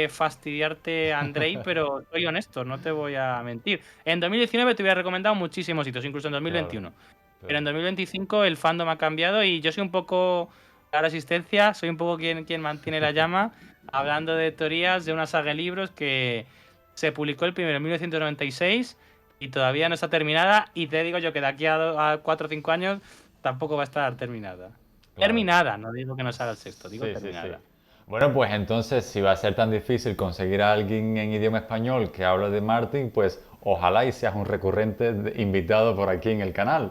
fastidiarte, Andrei, pero soy honesto, no te voy a mentir. En 2019 te hubiera recomendado muchísimos sitios, incluso en Claro, 2021, pero en claro. 2025 el fandom ha cambiado y yo soy un poco la resistencia, soy un poco quien mantiene la llama, hablando de teorías de una saga de libros que se publicó el primero en 1996 y todavía no está terminada. Y te digo yo que de aquí a 4 o 5 años tampoco va a estar terminada. Claro. Terminada, no digo que no salga el sexto, digo Sí, sí, sí. terminada. Bueno, pues entonces, si va a ser tan difícil conseguir a alguien en idioma español que hable de Martin, pues ojalá y seas un recurrente invitado por aquí en el canal,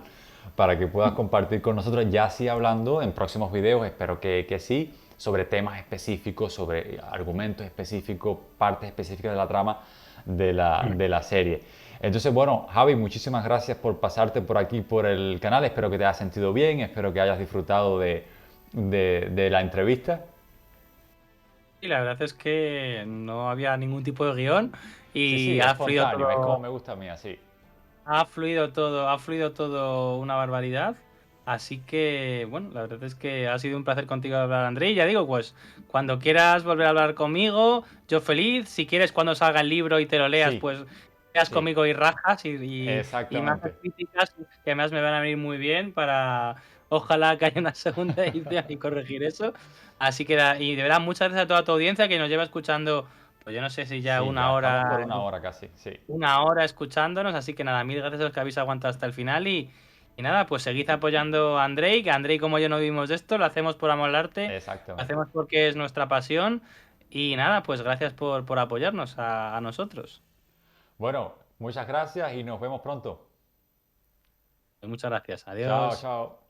para que puedas compartir con nosotros, ya así hablando en próximos videos, espero que sí, sobre temas específicos, sobre argumentos específicos, partes específicas de la trama de la serie. Entonces, bueno, Javi, muchísimas gracias por pasarte por aquí, por el canal. Espero que te hayas sentido bien, espero que hayas disfrutado de la entrevista. Y la verdad es que no había ningún tipo de guión Sí, y sí, espontáneo, es como me gusta a mí, así. ha fluido todo una barbaridad. Así que, bueno, la verdad es que ha sido un placer contigo hablar, André. Y ya digo, pues cuando quieras volver a hablar conmigo, yo feliz. Si quieres, cuando salga el libro y te lo leas, Sí, pues quedas sí, conmigo y rajas y me haces exactamente. críticas que además me van a venir muy bien para, ojalá que haya una segunda edición y corregir eso. Así que, y de verdad, muchas gracias a toda tu audiencia que nos lleva escuchando, pues yo no sé si ya Sí, ya una estamos por hora, una hora casi, sí. una hora escuchándonos, así que nada, mil gracias a los que habéis aguantado hasta el final y nada, pues seguid apoyando a Andrei, que Andrei como yo no vivimos de esto, lo hacemos por amor al arte, lo Exactamente. hacemos porque es nuestra pasión y nada, pues gracias por apoyarnos a nosotros. Bueno, muchas gracias y nos vemos pronto. Muchas gracias, Chao, adiós. chao.